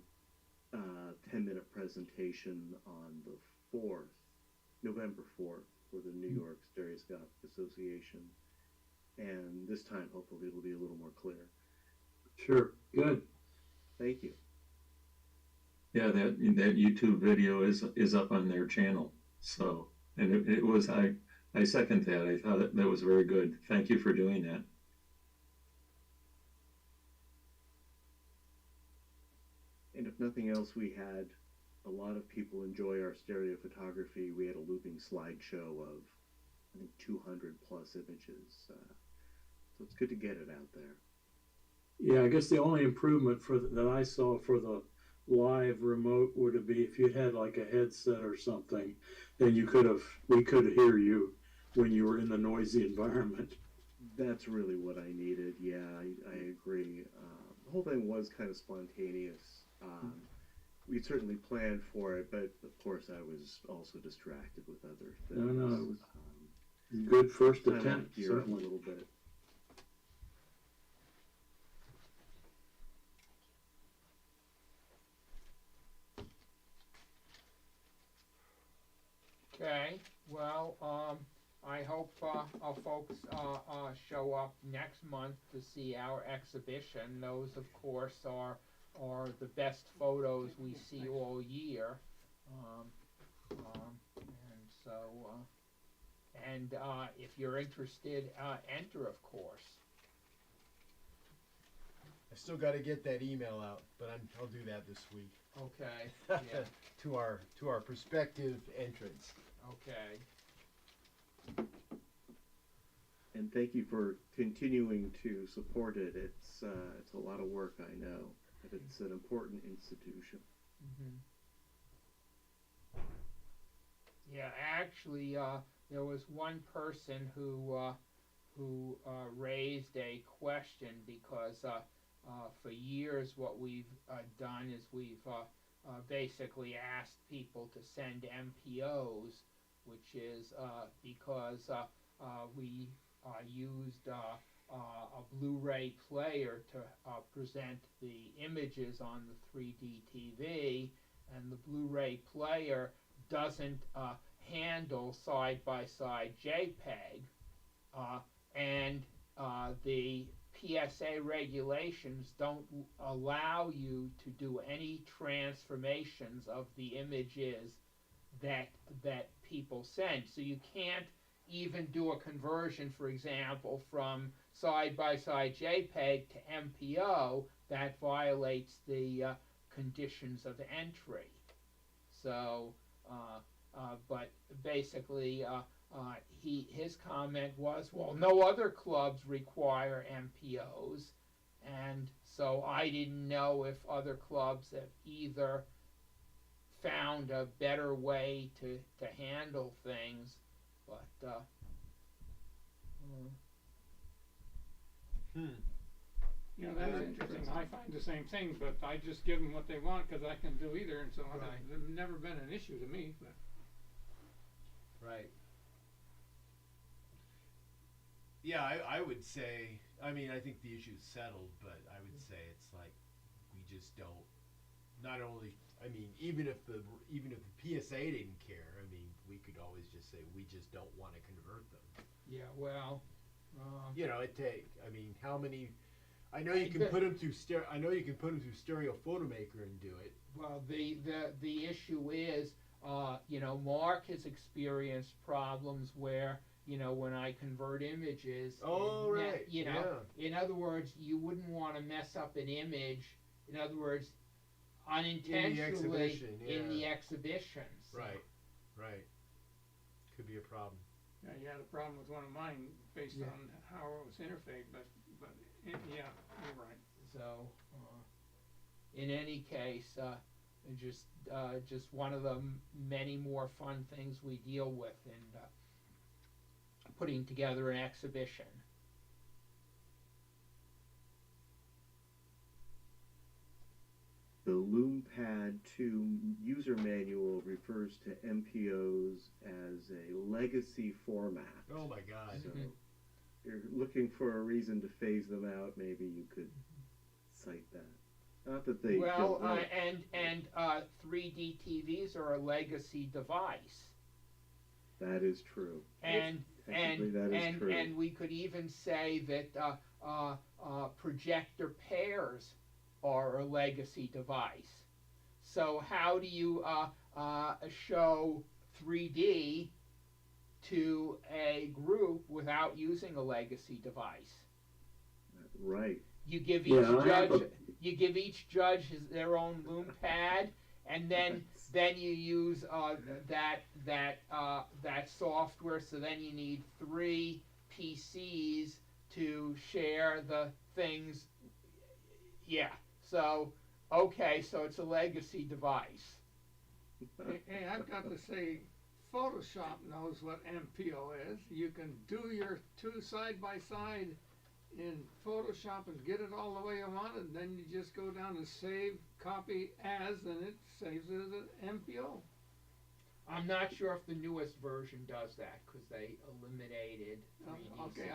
10-minute presentation on the 4th, November 4th, for the New York Stereoscopic Association. And this time, hopefully, it'll be a little more clear. Sure, good. Thank you. Yeah, that YouTube video is up on their channel. So, and it was, I second that. I thought that was very good. Thank you for doing that. And if nothing else, we had a lot of people enjoy our stereo photography. We had a looping slideshow of, I think, 200 plus images. So it's good to get it out there. Yeah, I guess the only improvement that I saw for the live remote would be if you had like a headset or something, then we could hear you when you were in the noisy environment. That's really what I needed. Yeah, I agree. The whole thing was kind of spontaneous. We certainly planned for it, but of course I was also distracted with other things. No, it was good first attempt, A certainly. little bit. Okay, well, I hope folks show up next month to see our exhibition. Those, of course, are the best photos we see all year. And so, if you're interested, enter, of course. I still got to get that email out, but I'll do that this week. Okay. Yeah. to our prospective entrants. Okay. And thank you for continuing to support it. It's a lot of work, I know, but it's an important institution. Mm-hmm. Yeah, actually, there was one person who raised a question because for years what we've done is we've basically asked people to send MPOs, which is because we used a Blu-ray player to present the images on the 3D TV, and the Blu-ray player doesn't handle side-by-side JPEG, and the PSA regulations don't allow you to do any transformations of the images that people send. So you can't even do a conversion, for example, from side-by-side JPEG to MPO. That violates the conditions of entry. So, but basically, his comment was, well, no other clubs require MPOs, and so I didn't know if other clubs have either found a better way to handle things, but You know, that's interesting. I find the same thing, but I just give them what they want because I can do either, and so there's never been an issue to me. But. Right. Yeah, I would say, I mean, I think the issue's settled, but I would say it's like we just don't. Not only, I mean, even if the PSA didn't care, I mean, we could always just say we just don't want to convert them. Yeah, well, you know, I mean, how many? I know you can put them through Stereo Photomaker and do it. Well, the issue is, you know, Mark has experienced problems where, you know, when I convert images. Oh, right. You know, in other words, you wouldn't want to mess up an image. In other words, unintentionally in the exhibition. So. Right. Could be a problem. Yeah, you had a problem with one of mine based on how it was interfaced, but yeah, you're right. So, in any case, just one of the many more fun things we deal with in putting together an exhibition. The Lume Pad 2 user manual refers to MPOs as a legacy format. Oh my God. So if you're looking for a reason to phase them out, maybe you could cite that. Not that they well, and 3D TVs are a legacy device. That is true. And we could even say that projector pairs are a legacy device. So how do you show 3D to a group without using a legacy device? Right. You give each judge their own Lume Pad, and then you use that software. So then you need 3 PCs to share the things. Yeah. So okay, so it's a legacy device. Hey, I've got to say, Photoshop knows what MPO is. You can do your 2 side-by-side in Photoshop and get it all the way you want it, and then you just go down and save, copy as, and it saves it as an MPO. I'm not sure if the newest version does that because they eliminated 3D okay,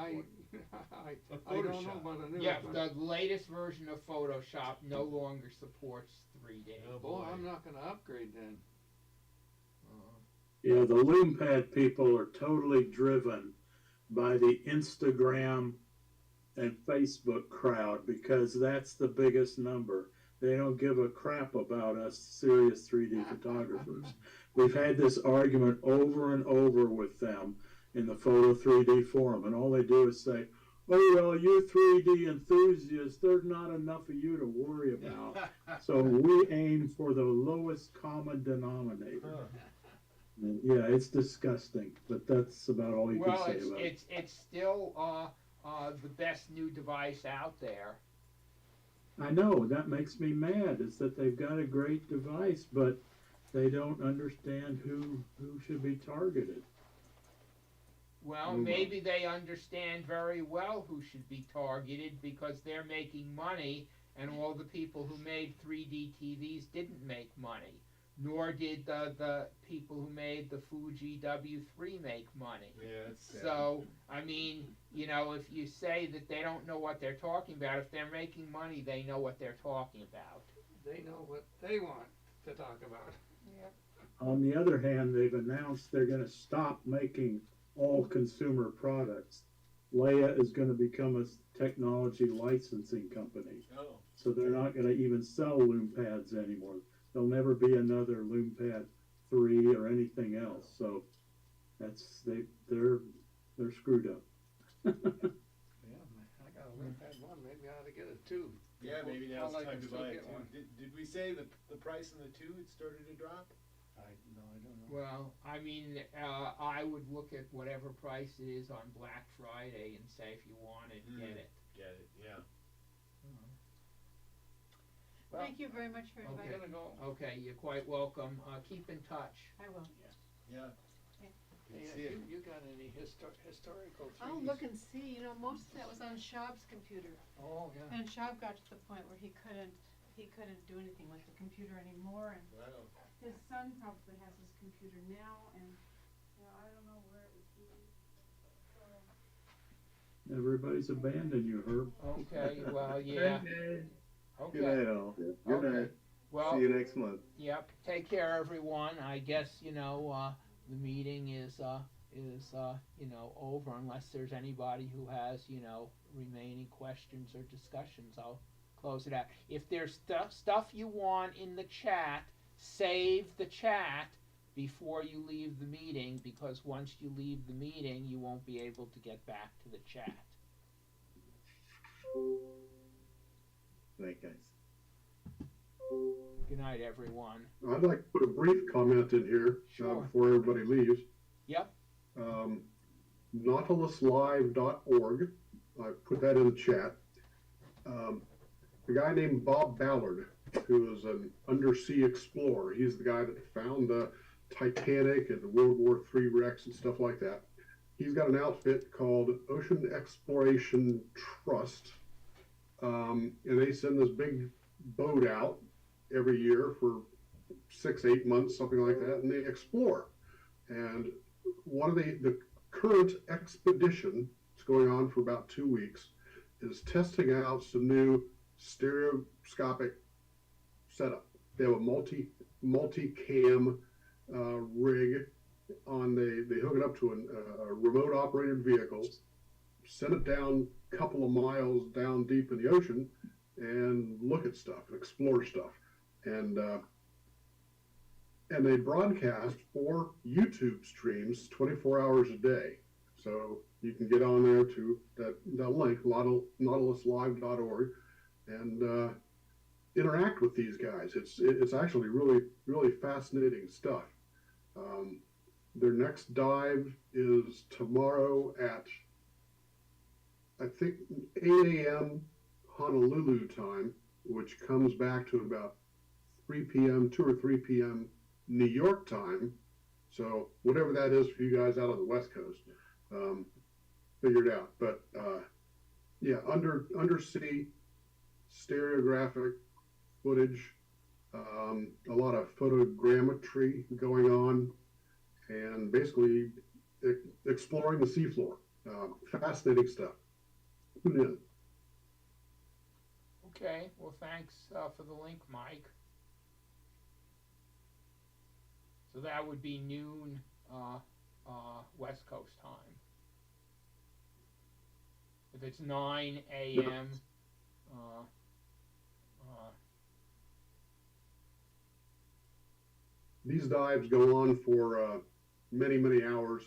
support. I don't know about the new. Yeah, the latest version of Photoshop no longer supports 3D. Oh boy, I'm not going to upgrade then. Yeah, the Lume Pad people are totally driven by the Instagram and Facebook crowd because that's the biggest number. They don't give a crap about us serious 3D photographers. We've had this argument over and over with them in the Photo 3D forum, and all they do is say, oh, well, you 3D enthusiasts, there's not enough of you to worry about. So we aim for the lowest common denominator. And yeah, it's disgusting, but that's about all you can say about it. It's still the best new device out there. I know, that makes me mad, is that they've got a great device, but they don't understand who should be targeted. Well, maybe they understand very well who should be targeted because they're making money, and all the people who made 3D TVs didn't make money. Nor did the people who made the Fuji W3 make money. Yeah, it's sad. So, I mean, you know, if you say that they don't know what they're talking about, if they're making money, they know what they're talking about. They know what they want to talk about. Yep. On the other hand, they've announced they're going to stop making all consumer products. Leia is going to become a technology licensing company. Oh. So they're not going to even sell Lume Pads anymore. There'll never be another Lume Pad 3 or anything else. So that's they're screwed up. Yeah, I got a Lume Pad 1. Maybe I ought to get a 2. Yeah, maybe now's Well, the I time can to still buy it get too. one. Did we say the price on the 2 had started to drop? I don't know. Well, I mean, I would look at whatever price it is on Black Friday and say if you want it, get it. Get it, yeah. Well, Thank you very much for I'm inviting gonna me. go. Okay, you're quite welcome. Keep in touch. I will. Yeah. Hey, See it. you got any historical 3D? I'll look and see. You know, most of that was on Schaub's computer, Oh, yeah. and Schaub got to the point where he couldn't do anything with the computer anymore, and Wow. his son probably has his computer now, and you know, I don't know where it would be. So, Everybody's abandoned you, Herb. Okay, well, yeah. Okay. Good night, all. Good Okay. night. Well, See you next month. Yep. Take care, everyone. I guess you know the meeting is you know over unless there's anybody who has you know remaining questions or discussions. I'll close it out. If there's stuff you want in the chat, save the chat before you leave the meeting because once you leave the meeting, you won't be able to get back to the chat. Good night, guys. Good night, everyone. I'd like to put a brief comment in here Sure. before everybody leaves. Yep. nautiluslive.org. I put that in the chat. A guy named Bob Ballard, who is an undersea explorer. He's the guy that found the Titanic and the World War III wrecks and stuff like that. He's got an outfit called Ocean Exploration Trust. And they send this big boat out every year for 6-8 months, something like that, and they explore. And one of the current expedition, it's going on for about 2 weeks, is testing out some new stereoscopic setup. They have a multi-cam rig on they hook it up to a remote operated vehicle, send it down a couple of miles down deep in the ocean, and look at stuff and explore stuff. And they broadcast 4 YouTube streams 24 hours a day. So you can get on there to that link, nautiluslive.org, and interact with these guys. It's actually really fascinating stuff. Their next dive is tomorrow at, I think, 8 a.m. Honolulu time, which comes back to about 3 p.m., 2 or 3 p.m. New York time. So whatever that is for you guys out on the West Coast, figure it out. But yeah, undersea stereographic footage, a lot of photogrammetry going on, and basically exploring the seafloor. Fascinating stuff. Tune in. Okay. Well, thanks for the link, Mike. So that would be noon West Coast time. If it's 9 a.m., These dives go on for many, many hours,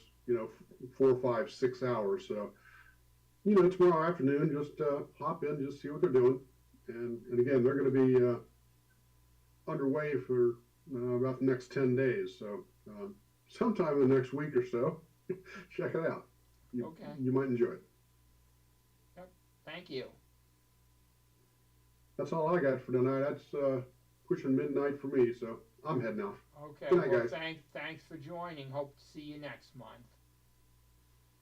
4, 5, 6 hours. So, tomorrow afternoon, just hop in, just see what they're doing. And again, they're going to be underway for about the next 10 days. So, sometime in the next week or so, check it out. Okay. You might enjoy it. Yep. Thank you. That's all I got for tonight. That's pushing midnight for me, so I'm heading out. Okay. Good night, Well, guys. thanks for joining. Hope to see you next month.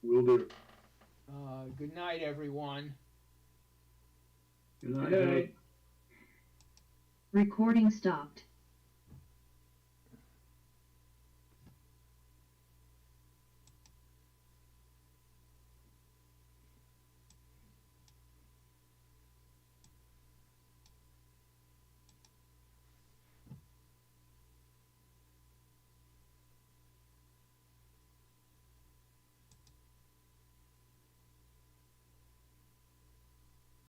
Will do. Good night, everyone. Good night. Good night. Recording stopped.